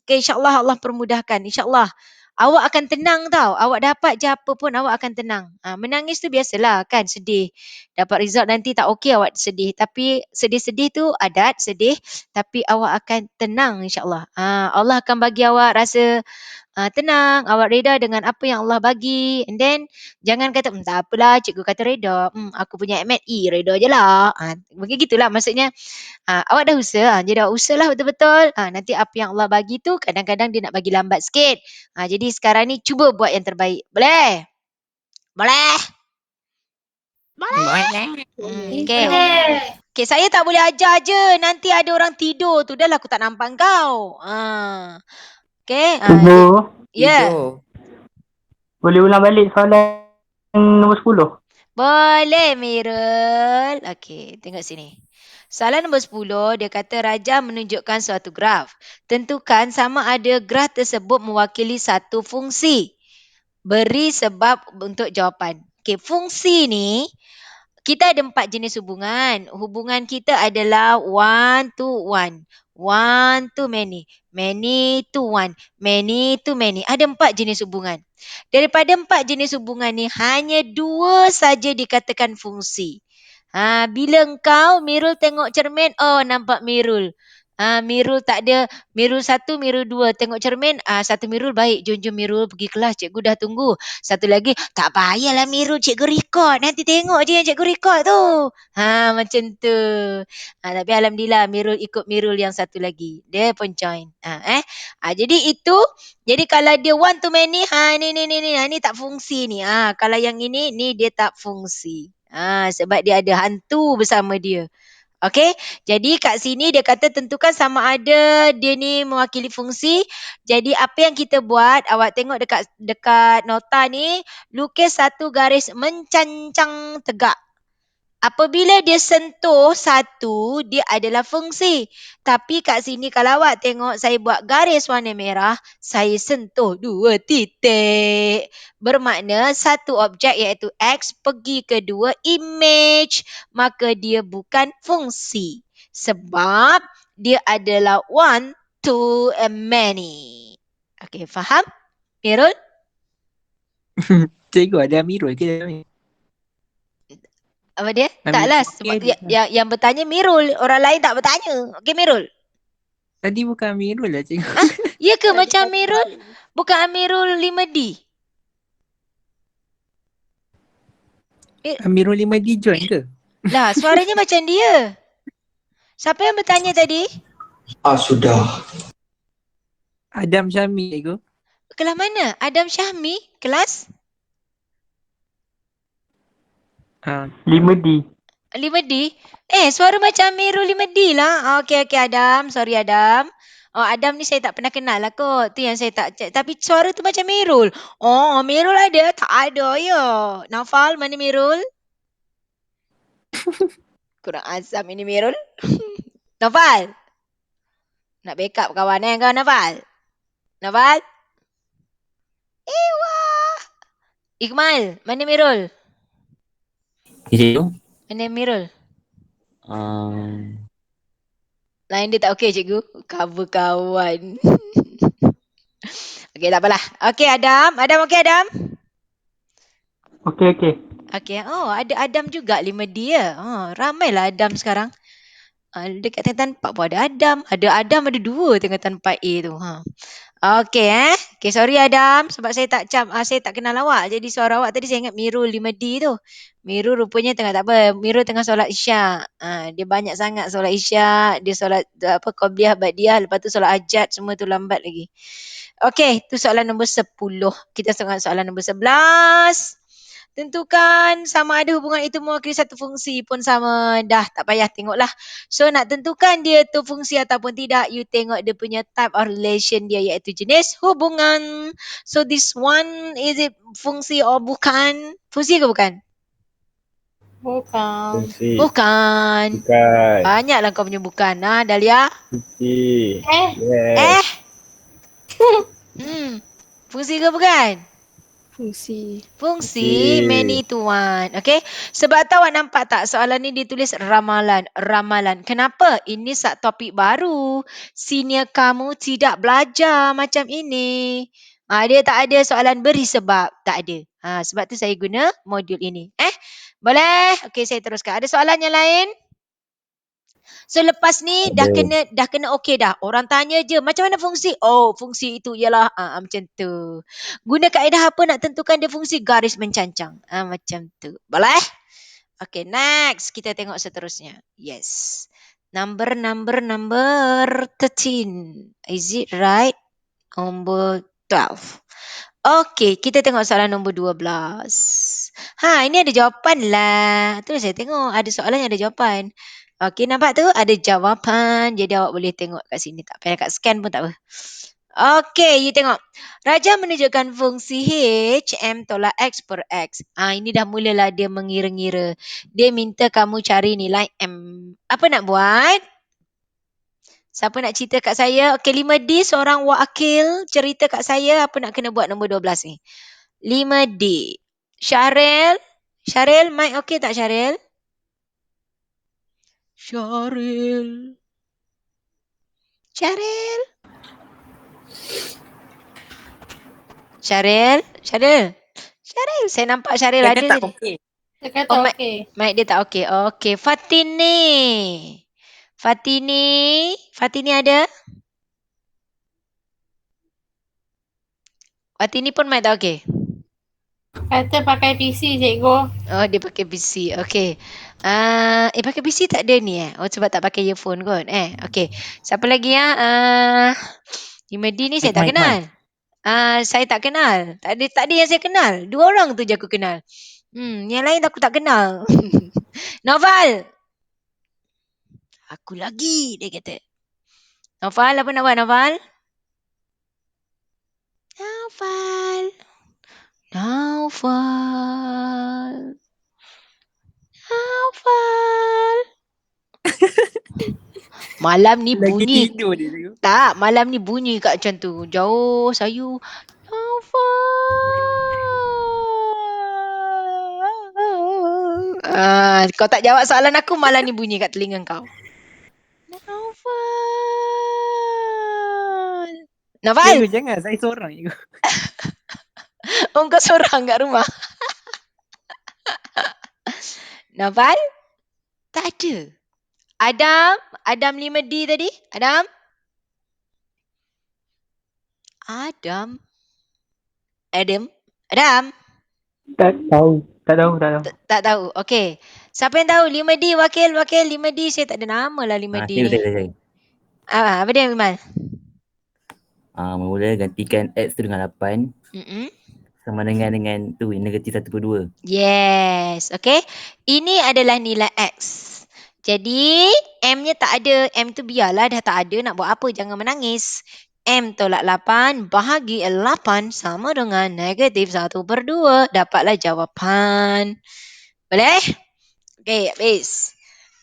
Okay, insyaAllah Allah permudahkan. InsyaAllah. Awak akan tenang tau. Awak dapat je apa pun awak akan tenang. Menangis tu biasalah kan, sedih. Dapat result nanti tak okey awak sedih. Tapi sedih-sedih tu adat, sedih. Tapi awak akan tenang insyaAllah. Allah akan bagi awak rasa tenang, awak reda dengan apa yang Allah bagi. And then jangan kata tak apalah cikgu kata reda. Aku punya MNE reda je lah. Begitulah maksudnya. Awak dah usaha. Jadi awak usahalah betul-betul. Nanti apa yang Allah bagi tu kadang-kadang dia nak bagi lambat sikit. Jadi sekarang ni cuba buat yang terbaik. Boleh? Boleh? Okay. Okay, saya tak boleh ajar je. Nanti ada orang tidur tu. Dah lah aku tak nampak kau. Okay. Cikgu, Ya. boleh ulang balik soalan nombor 10? Boleh, Mirul. Okey, tengok sini. Soalan nombor 10, dia kata Raja menunjukkan suatu graf. Tentukan sama ada graf tersebut mewakili satu fungsi. Beri sebab untuk jawapan. Okey, fungsi ni, kita ada 4 jenis hubungan. Hubungan kita adalah 1 to 1. 1 to many. Many to 1. Many to many. Ada 4 jenis hubungan. Daripada 4 jenis hubungan ni, hanya 2 saja dikatakan fungsi. Bila engkau, Mirul tengok cermin, nampak Mirul. Mirul tak ada, Mirul 1, Mirul 2. Tengok cermin, satu Mirul baik. Jom Mirul pergi kelas, cikgu dah tunggu. Satu lagi, tak payahlah Mirul, cikgu record. Nanti tengok je yang cikgu record tu. Macam tu. Tapi Alhamdulillah, Mirul ikut Mirul yang satu lagi. Dia pun join. Jadi itu, jadi kalau dia one to many, ni tak fungsi ni. Kalau yang ini, ni dia tak fungsi. Sebab dia ada hantu bersama dia. Okey, jadi kat sini dia kata tentukan sama ada dia ni mewakili fungsi. Jadi apa yang kita buat, awak tengok dekat nota ni, lukis satu garis mencancang tegak. Apabila dia sentuh satu, dia adalah fungsi. Tapi kat sini kalau awak tengok saya buat garis warna merah, saya sentuh 2 titik. Bermakna satu objek iaitu X pergi ke 2 image. Maka dia bukan fungsi. Sebab dia adalah one to many. Okey, faham? Mirul? Cikgu ada Amirul ke? Apa dia? Amirul Taklah. okey Sebab dia. yang bertanya Mirul. Orang lain tak bertanya. Okey, Mirul. Tadi bukan Amirul lah cikgu. Ya ke macam Amirul? Bukan Amirul 5D? Amirul 5D join ke? Lah, suaranya macam dia. Siapa yang bertanya tadi? Sudah. Adam Syami cikgu. Kelas mana? Adam Syahmi? Kelas? 5D. 5D? Suara macam Amirul 5D lah. Okey, Adam. Sorry, Adam. Adam ni saya tak pernah kenal lah kot. Tu yang saya tak cek. Tapi suara tu macam Mirul. Mirul ada? Tak ada ya. Nafal, mana Mirul? Kurang asam ini Mirul. Nafal. Nak backup kawan kau Nafal? Nafal? Wah. Iqmal, mana Mirul? Cikgu? Mana Mirul? Lain dia tak okey cikgu. Cover kawan. Okey, tak apalah. Okey Adam. Adam okey Adam? Okey. Okey. Ada Adam juga 5D ya. Ramailah Adam sekarang. Dekat tingkatan 4 pun ada Adam. Ada Adam ada 2 tingkatan 4A tu. Okey Okey, sorry Adam sebab saya tak kenal awak. Jadi suara awak tadi saya ingat Mirul 5D tu. Mirul rupanya tak apa. Mirul tengah solat Isyak. Dia banyak sangat solat Isyak, dia solat Qabliyah, Ba'diyah, lepas tu solat Hajat, semua tu lambat lagi. Okey, tu soalan nombor 10. Kita tengok soalan nombor 11. Tentukan sama ada hubungan itu mewakili satu fungsi pun sama. Dah, tak payah tengoklah. So, nak tentukan dia tu fungsi ataupun tidak, you tengok dia punya type of relation dia iaitu jenis hubungan. So, this one, is it fungsi or bukan? Fungsi ke bukan? Bukan. Bukan. Banyaklah kau punya bukan. Dahlia? Yes. Fungsi ke bukan? Fungsi. Fungsi many to one. Okay. Sebab tahu awak nampak tak soalan ni ditulis ramalan. Ramalan. Kenapa? Ini topik baru. Senior kamu tidak belajar macam ini. Dia tak ada soalan beri sebab. Tak ada. Sebab tu saya guna modul ini. Boleh? Okay, saya teruskan. Ada soalan yang lain? So lepas ni dah kena okey dah. Orang tanya je macam mana fungsi? Oh, fungsi itu ialah macam tu. Guna kaedah apa nak tentukan dia fungsi? Garis mencancang. Macam tu. Boleh? Okay, next. Kita tengok seterusnya. Yes. Number 13. Is it right? Nombor 12. Okay, kita tengok soalan nombor 12. Ini ada jawapan lah. Tu saya tengok ada soalan yang ada jawapan. Okey, nampak tu ada jawapan. Jadi awak boleh tengok kat sini. Tak payah kat scan pun tak apa. Okey, you tengok. Raja menunjukkan fungsi H, M tolak X per X. Ini dah mulalah dia mengira-ngira. Dia minta kamu cari nilai M. Apa nak buat? Siapa nak cerita kat saya? Okey, 5D seorang wakil cerita kat saya apa nak kena buat nombor 12 ni. 5D. Syaril, mic okey tak Syaril? Syaril. Saya nampak Syaril ada tak tadi. okey. Dia kata okey. Mic dia tak okey. Okey, Fatini ada? Fatini pun mic tak okey. Kata pakai PC cikgu. Oh, dia pakai PC. Okey. Pakai PC tak ada ni Oh, sebab tak pakai earphone kot. Okey. Siapa lagi 5D ni saya tak kenal. Saya tak kenal. Tak ada yang saya kenal. 2 orang tu je aku kenal. Yang lain aku tak kenal. Noval. Aku lagi dia kata. Noval, apa nak buat Noval? Naufal. Malam ni Lagi bunyi. tidur dia tu. Tak, malam ni bunyi kat macam tu. Jauh sayu. Naufal. Kau tak jawab soalan aku, malam ni bunyi kat telinga kau. Naufal. Cikgu jangan, saya seorang cikgu. Oh, kau seorang kat rumah. Naufal? Tak ada. Adam 5D tadi? Adam? Tak tahu. Tak tahu. Okey. Siapa yang tahu? 5D, wakil 5D. Saya tak ada nama lah 5D ni. Saya. Apa dia, Iman? Mula gantikan X tu dengan 8. Sama dengan tu, negatif 1/2. Yes. Okey. Ini adalah nilai X. Jadi, M-nya tak ada. M tu biarlah dah tak ada. Nak buat apa? Jangan menangis. M tolak 8 bahagi 8 sama dengan negatif 1/2. Dapatlah jawapan. Boleh? Okey, habis.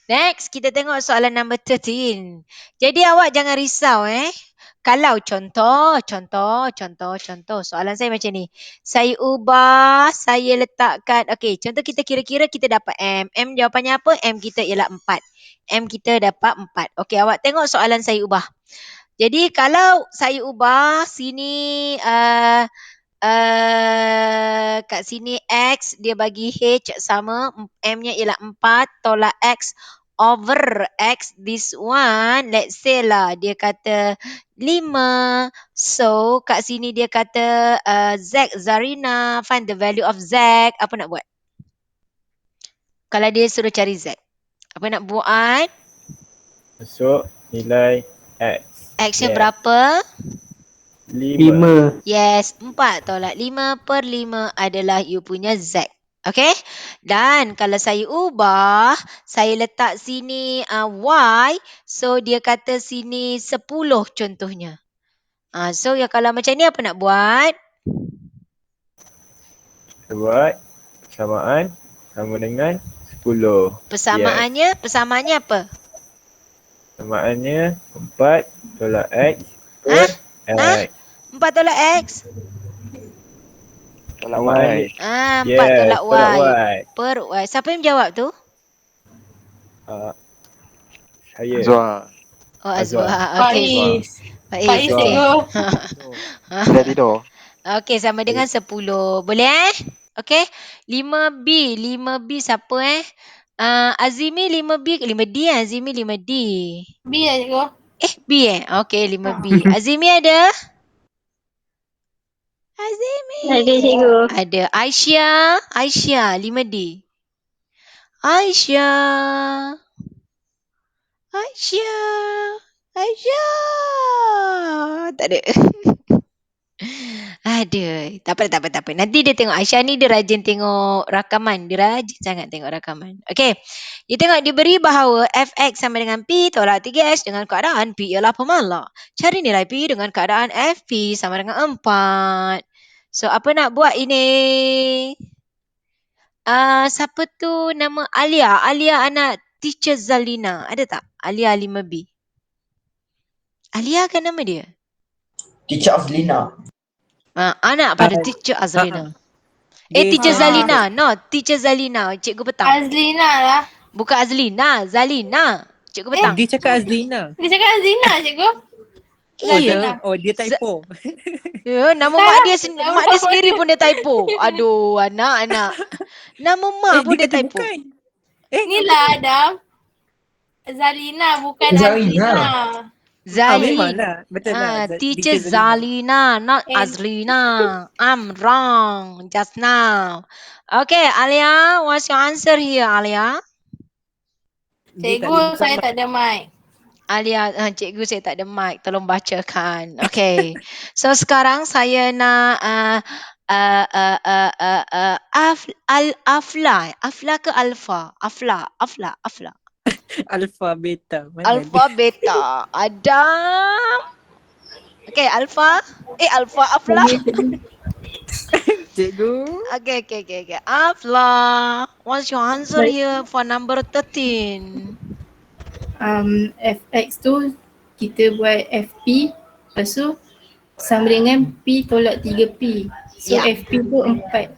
Next, kita tengok soalan number 13. Jadi awak jangan risau Kalau contoh. Soalan saya macam ni. Saya ubah, saya letakkan. Okey, contoh kita kira-kira kita dapat M. M jawapannya apa? M kita ialah 4. M kita dapat 4. Okey, awak tengok soalan saya ubah. Jadi kalau saya ubah sini kat sini X dia bagi H sama M-nya ialah 4 tolak X over X this one let's say lah dia kata 5. So kat sini dia kata Zarina find the value of Z. Apa nak buat? Kalau dia suruh cari Z. Apa nak buat? Masuk nilai X. X-nya berapa? 5. Yes, 4 tolak 5/5 adalah you punya Z. Okay? Dan kalau saya ubah, saya letak sini Y. So, dia kata sini 10 contohnya. So, ya kalau macam ni apa nak buat? Kita buat persamaan sama dengan 10. Persamaannya apa? Persamaannya 4 tolak X per X. 4 tolak X? Tolak Aman. Y. 4 tolak tolak Y. Y. Per Y. Siapa yang jawab tu? Saya. Azwar. Oh, Azwar. Azwar. Okey. Faiz. Faiz, Faiz, okey. cikgu. Sudah tidur. Okey, sama dengan 10. Boleh Okey. 5B. 5B siapa Azimi 5B. 5D Azimi 5D. B lah, cikgu. B Okey, 5B. Azimi ada? Azimi. Ada cikgu. Ada. Aisyah 5D. Aisyah. Tak ada. Aduh, tak apa. Nanti dia tengok Aisyah ni dia rajin tengok rakaman. Dia rajin sangat tengok rakaman. Okey. Dia tengok diberi bahawa fx sama dengan P tolak 3x dengan keadaan P ialah pemalas. Cari nilai P dengan keadaan FP sama dengan 4. So, apa nak buat ini? Siapa tu nama Alia? Alia anak teacher Zalina. Ada tak? Alia 5B. Alia kan nama dia? Teacher Azlina. Anak pada teacher Azlina. Teacher Zalina. No, teacher Zalina. Cikgu petang. Azlina lah. Bukan Azlina. Zalina. Cikgu petang. Dia cakap Azlina. Dia cakap Azlina, cikgu. Iya. Dia typo. Ya, nama mak dia sendiri pun dia typo. Aduh, anak. Nama mak pun dia typo. Ni lah Adam. Zalina bukan Zalina. Azlina. Memanglah. Betul lah. Teacher Zalina, not Azlina. I'm wrong just now. Okay, Alia, what's your answer here, Alia? Cikgu, saya tak ada mic. Alia, cikgu saya tak ada mic. Tolong bacakan. Okay. So sekarang saya nak Afla ke Alfa? Afla. Alpha, beta. Alfa, beta. Adam. Okay, Alfa. Afla. Cikgu. Okay. Afla. What's your answer here for number 13? Fx tu kita buat FP, lepas tu sama dengan P tolak 3P. So Ya. FP tu 4.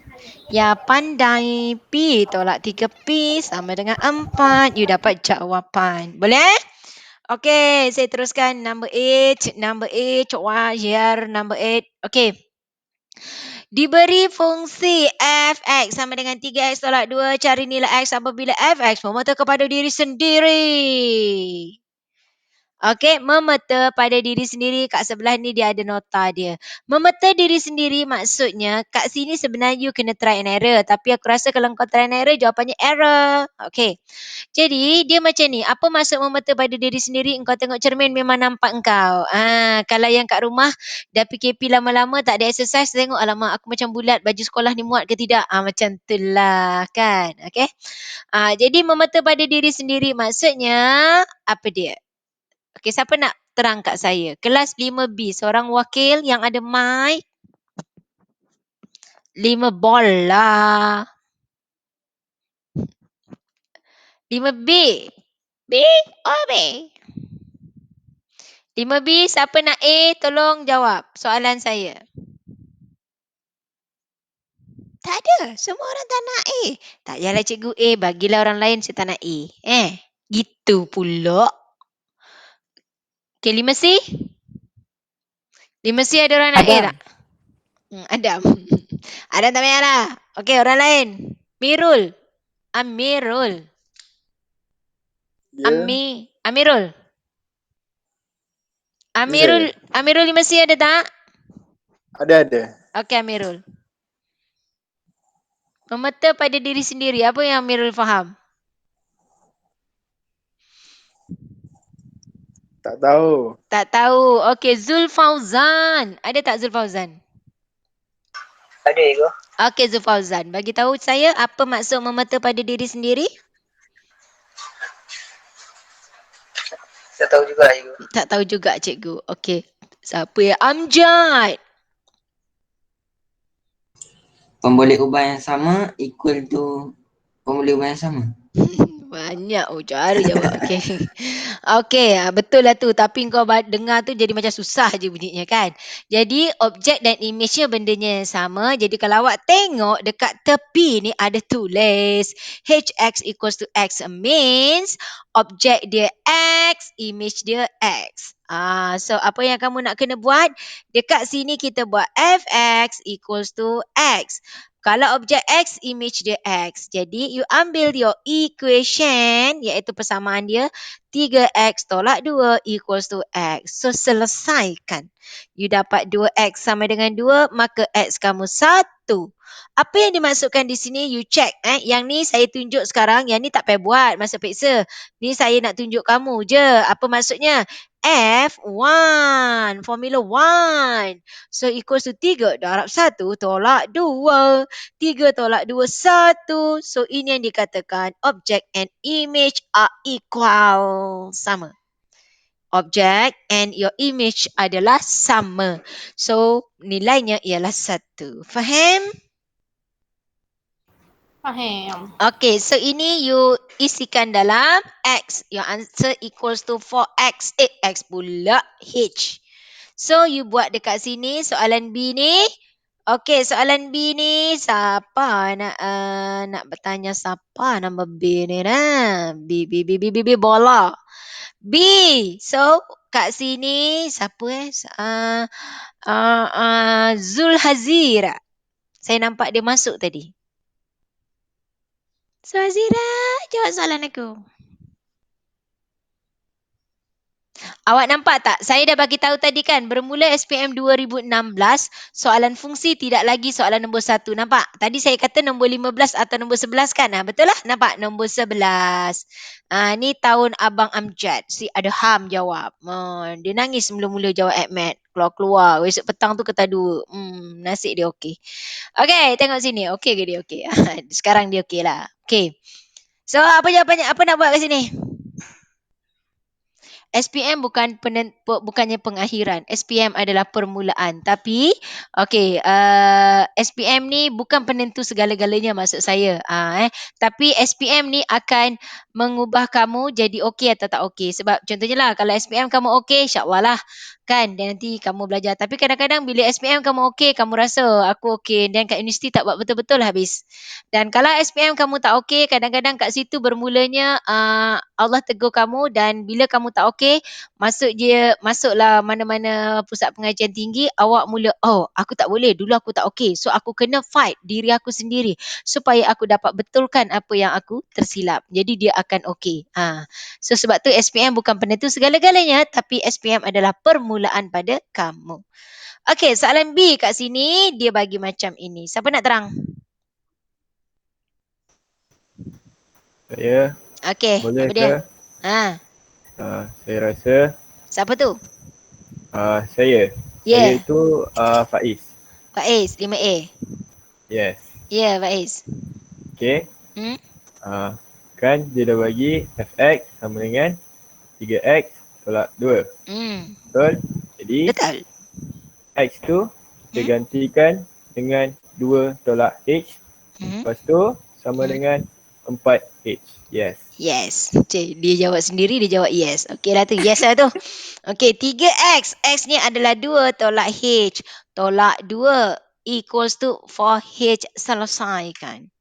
Ya, pandai. P tolak 3P sama dengan 4. You dapat jawapan. Boleh? Okay, saya teruskan number 8. Number 8, here number 8. Okay. Diberi fungsi fx sama dengan 3x tolak 2, cari nilai x apabila fx memeta kepada diri sendiri. Okey, memeta pada diri sendiri. Kat sebelah ni dia ada nota dia. Memeta diri sendiri maksudnya kat sini sebenarnya you kena try and error. Tapi aku rasa kalau kau try and error jawapannya error. Okey. Jadi dia macam ni. Apa maksud memeta pada diri sendiri? Engkau tengok cermin memang nampak engkau. Kalau yang kat rumah dah PKP lama-lama tak ada exercise, tengok alamak aku macam bulat, baju sekolah ni muat ke tidak? Macam tu lah kan. Okey. Jadi memeta pada diri sendiri maksudnya apa dia? Okey, siapa nak terang kat saya? Kelas 5B, seorang wakil yang ada mic. 5 bola. 5B. B or B? 5B, siapa nak A? Tolong jawab soalan saya. Tak ada. Semua orang tak nak A. Tak payahlah cikgu A. Bagilah orang lain, saya tak nak A. Gitu pula. Okay, 5C? 5C ada orang nak A tak? Adam. Adam tak payahlah. Okay, orang lain. Amirul. Amirul 5C ada tak? Ada. Okay, Amirul. Memeta pada diri sendiri. Apa yang Amirul faham? Tak tahu. Tak tahu. Okay, Zulfauzan. Ada tak Zulfauzan? Ada ke? Okay, Zulfauzan. Bagi tahu saya apa maksud memeta pada diri sendiri? Tak tahu juga, cikgu. Tak tahu juga, cikgu. Okay. Siapa ya? Amjad. Pemboleh ubah yang sama equal to pemboleh ubah yang sama. Banyak cara jawab. Okey. Okey, betul lah tu. Tapi kau dengar tu jadi macam susah je bunyinya kan. Jadi objek dan image-nya bendanya yang sama. Jadi kalau awak tengok dekat tepi ni ada tulis HX equals to X means objek dia X, image dia X. So apa yang kamu nak kena buat? Dekat sini kita buat fx equals to X. Kalau objek X, image dia X. Jadi, you ambil your equation, iaitu persamaan dia, 3X tolak 2 equals to X. So, selesaikan. You dapat 2X sama dengan 2, maka X kamu 1. Apa yang dimaksudkan di sini, you check. Yang ni saya tunjuk sekarang, yang ni tak payah buat masa periksa. Ni saya nak tunjuk kamu je. Apa maksudnya? F1, formula 1. So, equals to 3 darab 1 tolak 2. 3 tolak 2, 1. So, ini yang dikatakan object and image are equal. Sama. Object and your image adalah sama. So, nilainya ialah 1. Faham? Faham. Okay, so ini you isikan dalam X. Your answer equals to 4X. X pula H. So, you buat dekat sini soalan B ni. Okay, soalan B ni siapa nak bertanya siapa nombor B ni nah? B bola. B. So, kat sini siapa Zulhazira. Saya nampak dia masuk tadi. Zulhazira, jawab soalan aku. Awak nampak tak? Saya dah bagi tahu tadi kan, bermula SPM 2016, soalan fungsi tidak lagi soalan nombor 1. Nampak? Tadi saya kata nombor 15 atau nombor 11 kan? Betul lah? Nampak? Nombor 11. Ni tahun Abang Amjad. Si Adham jawab. Dia nangis mula-mula jawab AdMed. Keluar-keluar. Besok petang tu ketadu. Nasib dia okey. Okey, tengok sini. Okey ke dia okey? Sekarang dia okey lah. Okey. So, apa jawapannya? Apa nak buat kat sini? SPM bukannya pengakhiran. SPM adalah permulaan. Tapi, SPM ni bukan penentu segala-galanya maksud saya. Tapi SPM ni akan mengubah kamu jadi okey atau tak okey. Sebab contohnya lah, kalau SPM kamu okey, insyaAllah lah. Kan, dan nanti kamu belajar. Tapi kadang-kadang bila SPM kamu okey, kamu rasa aku okey. Dan kat universiti tak buat betul-betul habis. Dan kalau SPM kamu tak okey, kadang-kadang kat situ bermulanya Allah tegur kamu. Dan bila kamu tak okey, masuklah mana-mana pusat pengajian tinggi, awak mula, aku tak boleh, dulu aku tak okey. So aku kena fight diri aku sendiri supaya aku dapat betulkan apa yang aku tersilap. Jadi dia akan okey. So sebab tu SPM bukan penentu segala-galanya, tapi SPM adalah permulaan pada kamu. Okey, soalan B kat sini dia bagi macam ini. Siapa nak terang? Saya. Okey, Boleh apa dia? Saya rasa. Siapa tu? Saya. Yeah. Saya itu Faiz. Faiz, 5A. Yes. Yeah, Faiz. Okay. Kan dia dah bagi fx sama dengan 3x tolak 2. Betul? Jadi betul. X tu dia gantikan dengan 2 tolak H. Lepas tu sama dengan 4H. Yes. Yes. Cik, dia jawab sendiri, dia jawab yes. Okey lah tu. Yes lah tu. Okey, 3X. X ni adalah 2 tolak H. Tolak 2 equals to 4H. Selesaikan.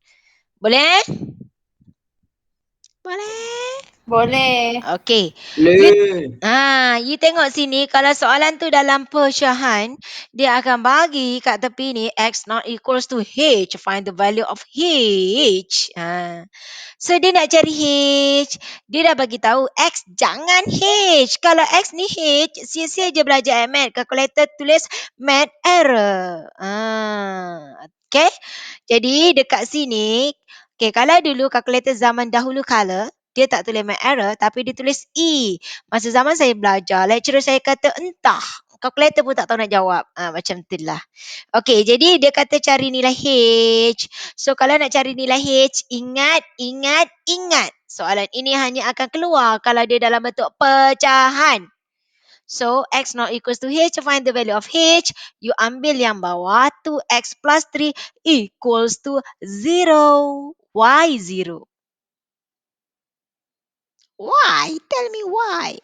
Boleh? Boleh? Boleh. Okey. You tengok sini, kalau soalan tu dalam pecahan, dia akan bagi kat tepi ni X not equals to H. Find the value of H. So dia nak cari H. Dia dah bagi tahu X jangan H. Kalau X ni H, sia-sia je belajar math. Calculator tulis math error. Okay. Jadi dekat sini, kalau dulu kalkulator zaman dahulu kala, dia tak tulis math error tapi dia tulis E. Masa zaman saya belajar, lecturer saya kata entah. Kalkulator pun tak tahu nak jawab. Macam tu lah. Okey, jadi dia kata cari nilai H. So kalau nak cari nilai H, ingat. Soalan ini hanya akan keluar kalau dia dalam bentuk pecahan. So, X not equals to H. To find the value of H, you ambil yang bawah. 2X plus 3 equals to 0. Why 0? Why? Tell me why.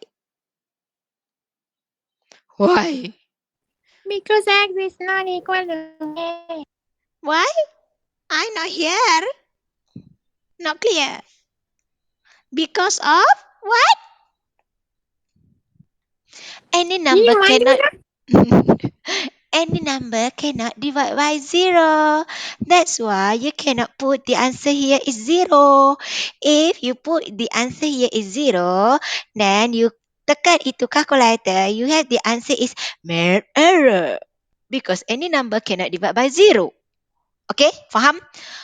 Why? Because X is not equal to A. Why? I'm not here. Not clear. Because of what? Any number cannot any number cannot divide by 0. That's why you cannot put the answer here is 0. If you put the answer here is 0, then you tekan itu calculator, you have the answer is mere error. Because any number cannot divide by 0. Okay, faham?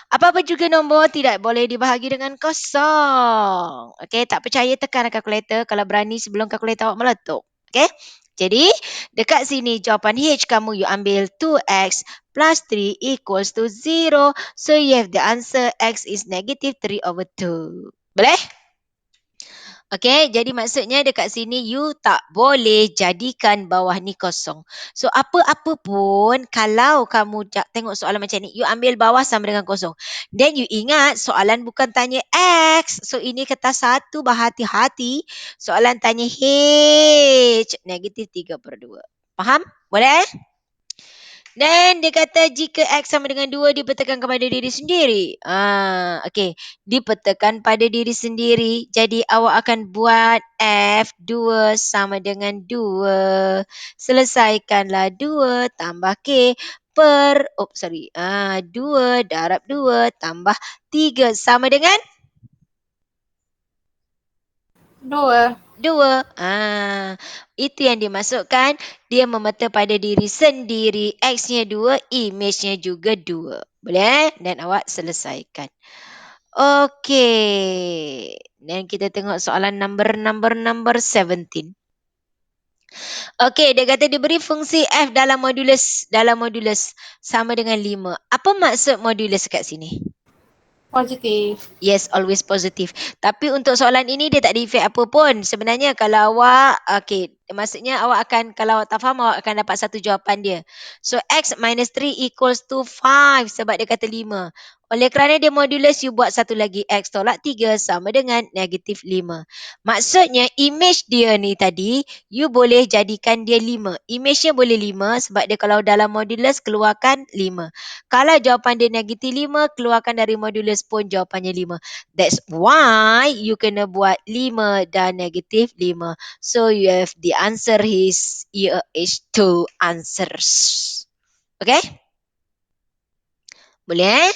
Apa-apa juga nombor tidak boleh dibahagi dengan kosong. Okay, tak percaya tekan kalkulator kalau berani sebelum kalkulator awak meletup. Okay, jadi dekat sini jawapan H kamu you ambil 2x plus 3 equals to 0. So you have the answer x is negative 3/2. Boleh? Okay, jadi maksudnya dekat sini you tak boleh jadikan bawah ni kosong. So apa-apa pun kalau kamu tengok soalan macam ni, you ambil bawah sama dengan kosong. Then you ingat soalan bukan tanya X. So ini kertas 1 berhati-hati. Soalan tanya H. Negatif 3/2. Faham? Boleh? Dan dia kata jika X sama dengan 2 dipetakan kepada diri sendiri. Okey. Dipetakan pada diri sendiri. Jadi awak akan buat F2 sama dengan 2. Selesaikanlah 2 tambah K per, 2 darab 2 tambah 3 sama dengan Dua. 2. Itu yang dimasukkan. Dia memeta pada diri sendiri. X-nya 2, image-nya juga 2. Boleh? Dan awak selesaikan. Okey. Dan kita tengok soalan number 17. Okey, dia kata diberi fungsi F dalam modulus sama dengan 5. Apa maksud modulus kat sini? Positif. Yes, always positive. Tapi untuk soalan ini dia tak ada efek apa pun. Sebenarnya kalau awak, maksudnya awak akan, kalau awak tak faham, awak akan dapat satu jawapan dia. So, X minus 3 equals to 5 sebab dia kata 5. Oleh kerana dia modulus, you buat satu lagi. X tolak 3 sama dengan negatif 5. Maksudnya, image dia ni tadi, you boleh jadikan dia 5. Image-nya boleh 5 sebab dia kalau dalam modulus, keluarkan 5. Kalau jawapan dia negatif 5, keluarkan dari modulus pun jawapannya 5. That's why you kena buat 5 dan negatif 5. So you have the answer is two answers. Okay? Boleh?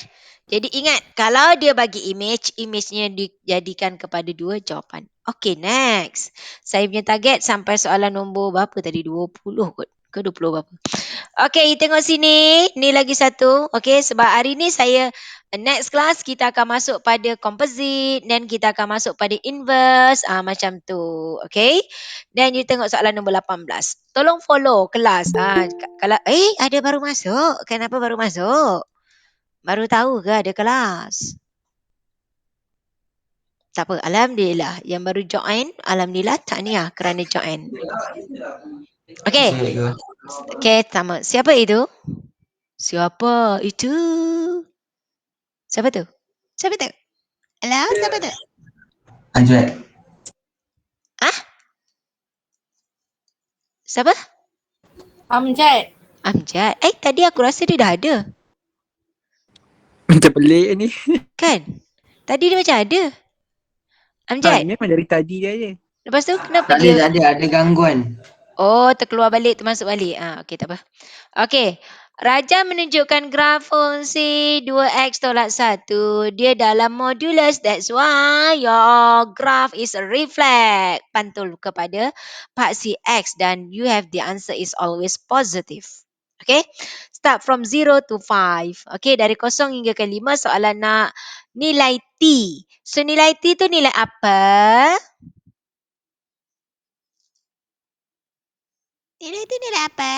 Jadi ingat, kalau dia bagi image-nya dijadikan kepada 2 jawapan. Okay, next. Saya punya target sampai soalan nombor berapa tadi? 20 kot. Ke 20 berapa? Okay, tengok sini. Ni lagi satu. Okay, sebab hari ni saya next class kita akan masuk pada composite dan kita akan masuk pada inverse. Macam tu. Okay. Dan you tengok soalan nombor 18. Tolong follow kelas. Kalau ada baru masuk. Kenapa baru masuk? Baru tahu ke ada kelas? Tak apa. Alhamdulillah. Yang baru join, alhamdulillah tahniah kerana join. Okay. Okay, sama. Siapa itu? Siapa itu? Siapa tu? Siapa tu? Hello, siapa tu? Anjay. Siapa? Amjad. Amjad. Tadi aku rasa dia dah ada. Macam pelik ni. Kan? Tadi dia macam ada. Amjad. Memang dari tadi dia je. Lepas tu kenapa dia? Tak ada gangguan. Oh, terkeluar balik, termasuk balik. Okey, tak apa. Okey. Raja menunjukkan graf fungsi 2x tolak 1. Dia dalam modulus. That's why your graph is a reflect. Pantul kepada paksi x dan you have the answer is always positive. Okay. Start from 0 to 5. Okay. Dari 0 hingga ke 5 soalan nak nilai T. So nilai T tu nilai apa? Nilai T nilai apa?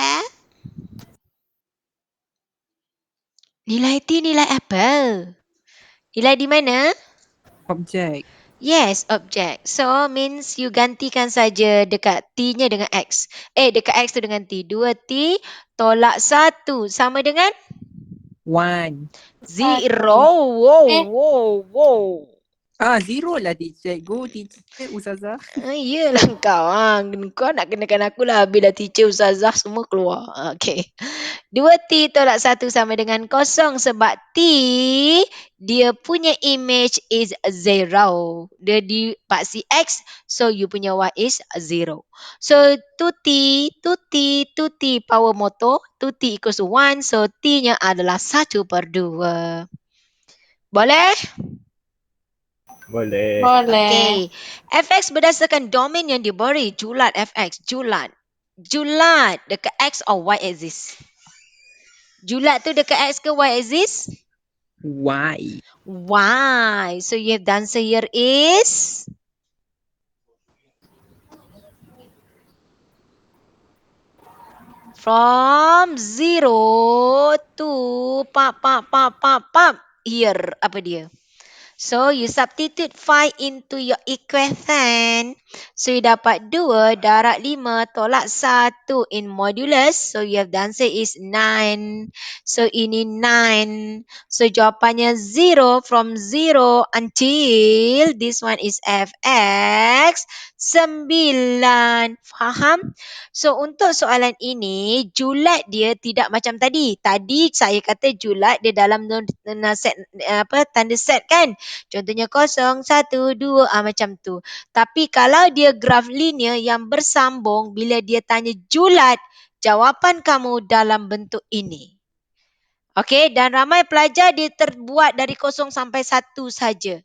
Nilai T nilai apa? Nilai di mana? Objek. Yes, object. So means you gantikan saja dekat T-nya dengan X. Dekat X tu dengan T. 2T tolak 1 sama dengan? 1. 0. Wow. Zero lah teacher. Go teacher Ustazah. Iyalah kau. Kau nak kenakan aku lah bila teacher ustazah semua keluar. Okay. 2T tolak 1 sama dengan kosong sebab T dia punya image is 0. Dia di paksi X, so you punya Y is 0. So 2T power motor, 2T equals to 1, so T-nya adalah 1/2. Boleh? Boleh. Boleh. Okay. Fx berdasarkan domain yang diberi. Julat Fx. Julat. Julat dekat X or Y axis? Julat tu dekat X ke Y axis? Why? Y. So you have the answer here is? From 0 to here. Apa dia? So, you substitute 5 into your equation. So, you dapat 2 darab 5 tolak 1 in modulus. So, you have the answer is 9. So, ini 9. So, jawapannya 0 from 0 until this one is Fx 9. Faham? So, untuk soalan ini, julat dia tidak macam tadi. Tadi saya kata julat dia dalam set, tanda set kan? Contohnya 0, 1, 2 macam tu. Tapi kalau dia graf linear yang bersambung, bila dia tanya julat, jawapan kamu dalam bentuk ini. Okey, dan ramai pelajar dia terbuat dari 0 sampai 1 saja.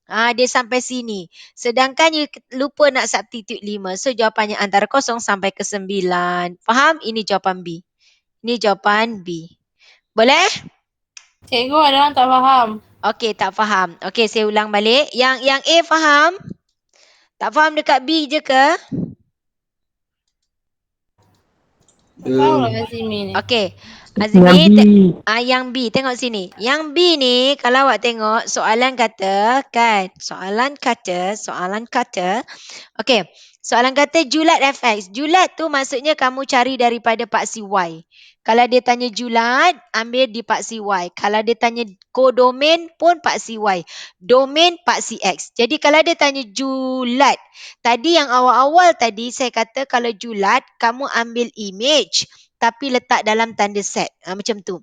Dia sampai sini. Sedangkan you lupa nak substitute 5. So jawapannya antara 0 sampai ke 9. Faham? Ini jawapan B. Ini jawapan B. Boleh? Cikgu ada orang tak faham. Okey, tak faham. Okey, saya ulang balik. Yang A faham? Tak faham dekat B je ke? Tak tahu lah Azimi ni. Okey. Azmi, yang B. Tengok sini. Yang B ni, kalau awak tengok, soalan kata, kan? Soalan kata. Okey. Soalan kata julat Fx. Julat tu maksudnya kamu cari daripada paksi Y. Kalau dia tanya julat, ambil di paksi Y. Kalau dia tanya kodomain pun paksi Y. Domain paksi X. Jadi kalau dia tanya julat. Tadi yang awal-awal tadi saya kata kalau julat, kamu ambil image. Tapi letak dalam tanda set. Macam tu.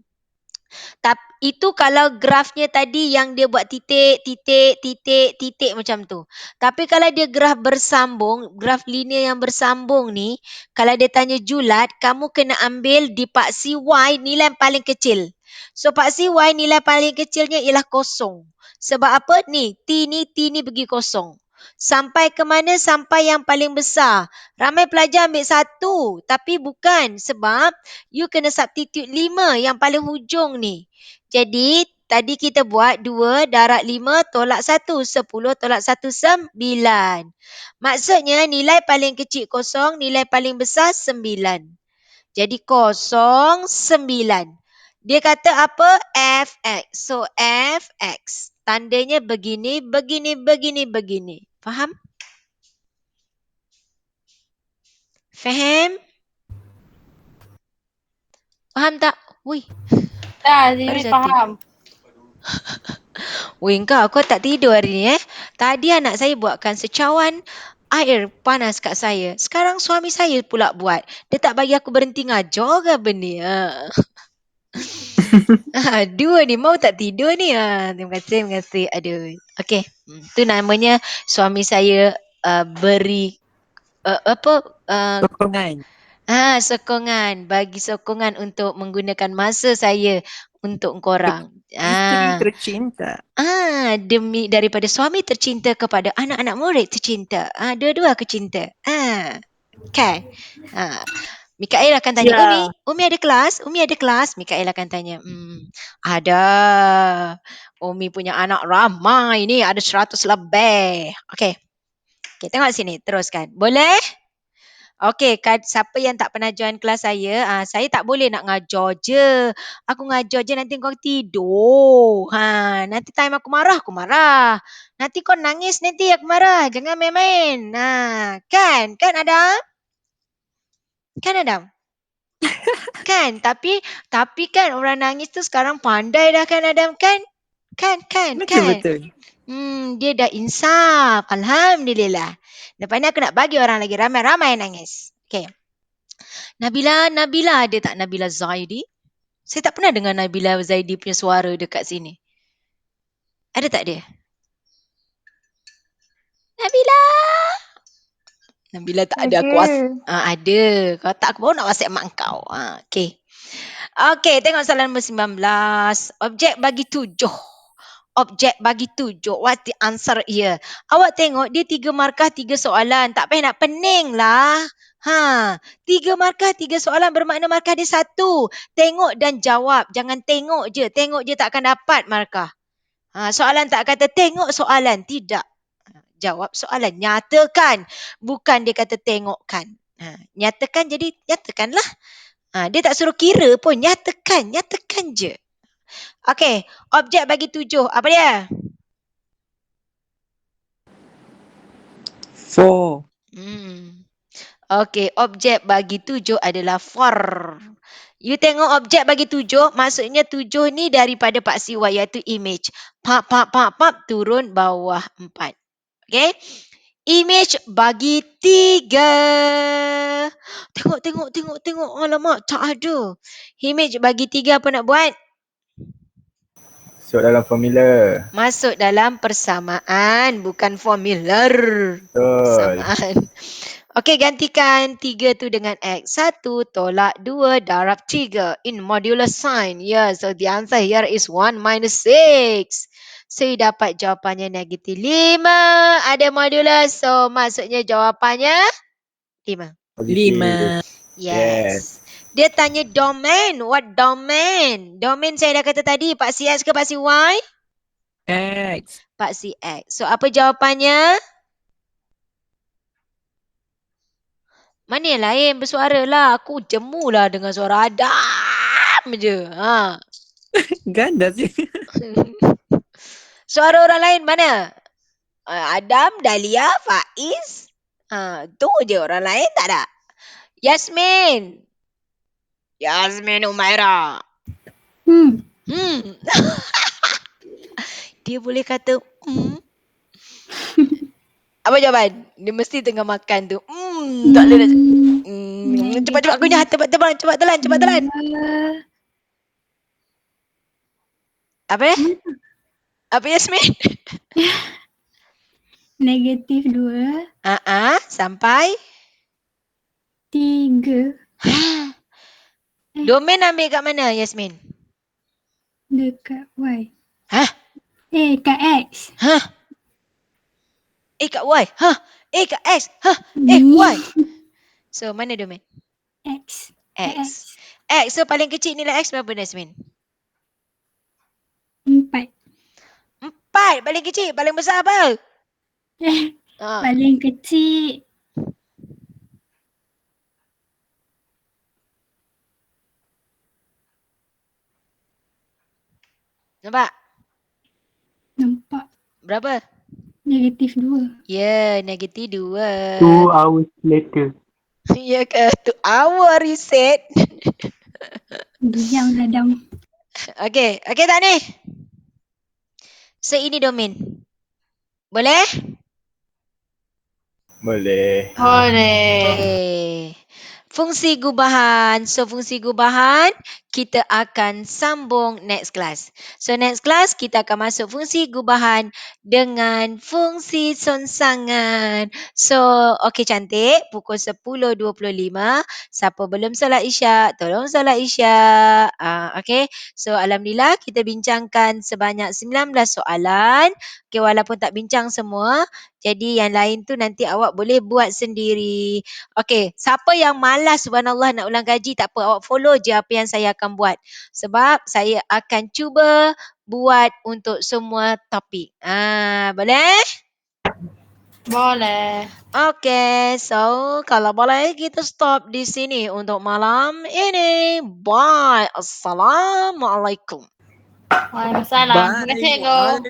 Itu kalau grafnya tadi yang dia buat titik macam tu. Tapi kalau dia graf bersambung, graf linear yang bersambung ni, kalau dia tanya julat, kamu kena ambil di paksi Y nilai paling kecil. So paksi Y nilai paling kecilnya ialah 0. Sebab apa? T ni pergi 0. Sampai ke mana? Sampai yang paling besar. Ramai pelajar ambil 1. Tapi bukan. Sebab you kena substitute 5 yang paling hujung ni. Jadi, tadi kita buat 2 darab 5 tolak 1. 10 tolak 1, 9. Maksudnya nilai paling kecil 0, nilai paling besar 9. Jadi 0, 9. Dia kata apa? Fx. So, Fx. Tandanya begini. Faham? Faham? Faham tak? Wih. Dah, Azimi faham. Weh kau tak tidur hari ni Tadi anak saya buatkan secawan air panas kat saya. Sekarang suami saya pula buat. Dia tak bagi aku berhenti ngajar ke apa ni? Dua ni mau tak tidur ni. Terima kasih. Aduh. Okey. Tu namanya suami saya beri Sokongan. Sokongan. Bagi sokongan untuk menggunakan masa saya untuk korang. Isteri tercinta. Demi daripada suami tercinta kepada anak-anak murid tercinta. Dua-dua aku cinta. Kan? Mikael akan tanya, Umi ada kelas? Mikael akan tanya, ada. Umi punya anak ramai ni, ada 100 lebih. Okey, tengok sini, teruskan. Boleh? Okey, siapa yang tak pernah join kelas saya tak boleh nak ngajar je. Aku ngajar je nanti kau tidur. Nanti time aku marah. Nanti kau nangis nanti aku marah. Jangan main-main. Kan Adam? Kan Adam? Kan? Tapi kan orang nangis tu sekarang pandai dah kan Adam kan? Kan? Betul. Dia dah insaf. Alhamdulillah. Lepas ni aku nak bagi orang lagi ramai-ramai nangis. Okay. Nabila ada tak Nabila Zaidi? Saya tak pernah dengar Nabila Zaidi punya suara dekat sini. Ada tak dia? Nabila tak ada. Aku ada. Kalau tak aku baru nak WhatsApp mak kau. Okay. Okay, tengok soalan nombor 19. Objek bagi 7. What's the answer here? Awak tengok dia 3 markah 3 soalan. Tak payah nak pening lah. 3 markah 3 soalan bermakna markah dia 1. Tengok dan jawab. Jangan tengok je. Tengok je tak akan dapat markah. Soalan tak kata tengok soalan. Tidak. Jawab soalan. Nyatakan. Bukan dia kata tengokkan. Nyatakan jadi nyatakanlah. Dia tak suruh kira pun. Nyatakan je. Okey, objek bagi 7. Apa dia? 4. Okey, objek bagi 7 adalah 4. You tengok objek bagi 7, maksudnya 7 ni daripada paksi Y iaitu image. Pap, turun bawah 4. Okey? Image bagi 3. Tengok. Alamak, tak ada. Image bagi 3 apa nak buat? Masuk dalam formula. Masuk dalam persamaan, bukan formular. Persamaan. Okey, gantikan 3 tu dengan X. 1 tolak 2 darab 3 in modular sign. Yeah, so the answer here is 1 minus 6. So, dapat jawapannya negatif 5. Ada modulus. So, maksudnya jawapannya 5. 5. Yes. Dia tanya domain. What domain? Domain saya dah kata tadi. Paksi X ke paksi Y? X. Paksi X. So, apa jawapannya? Mana yang lain bersuara lah. Aku jemu lah dengan suara Adam je. Ganda sih. Suara orang lain mana? Adam, Dahlia, Faiz. Tu je, orang lain tak ada. Yasmin Umaira. Dia boleh kata Apa jawapan? Dia mesti tengah makan tu. Tak boleh nak. Cepat aku dah cepat telan. Apa ya? Apa Yasmin? Negatif 2. Sampai 3. Domain ambil kat mana Yasmin? Dekat Y. Kat X. Kat Y. Kat X. Y. So mana domain? X. X. So paling kecil nilai X berapa Yasmin? 4. 4 paling kecil. Paling besar apa? Paling kecil. Nampak? Berapa? Negatif 2. Ya, negatif 2. 2 hours later. Ya ke? 2 hour you said. Diam Adam. Okay tak ni? So ini domain. Boleh? Boleh. Okay. Fungsi gubahan. So fungsi gubahan kita akan sambung next class. So next class kita akan masuk fungsi gubahan dengan fungsi songsangan. So okey cantik. Pukul 10.25. Siapa belum solat isyak, tolong solat isyak. Okey. So alhamdulillah kita bincangkan sebanyak 19 soalan. Okey, walaupun tak bincang semua. Jadi yang lain tu nanti awak boleh buat sendiri. Okey, siapa yang malas subhanallah nak ulang kaji tak apa, awak follow je apa yang saya akan buat. Sebab saya akan cuba buat untuk semua topik. Boleh? Boleh. Okey, so kalau boleh kita stop di sini untuk malam ini. Bye. Assalamualaikum. Waalaikumsalam. Terima kasih cikgu.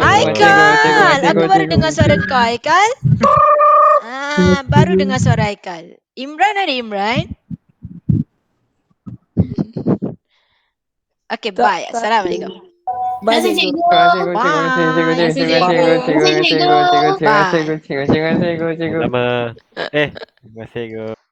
Aikal, aku baru dengar suara kau Aikal. Baru dengar suara Aikal. Imran ada Imran? Okay, bye. Assalamualaikum. Terima kasih cikgu. Bye. Sama. Terima kasih cikgu.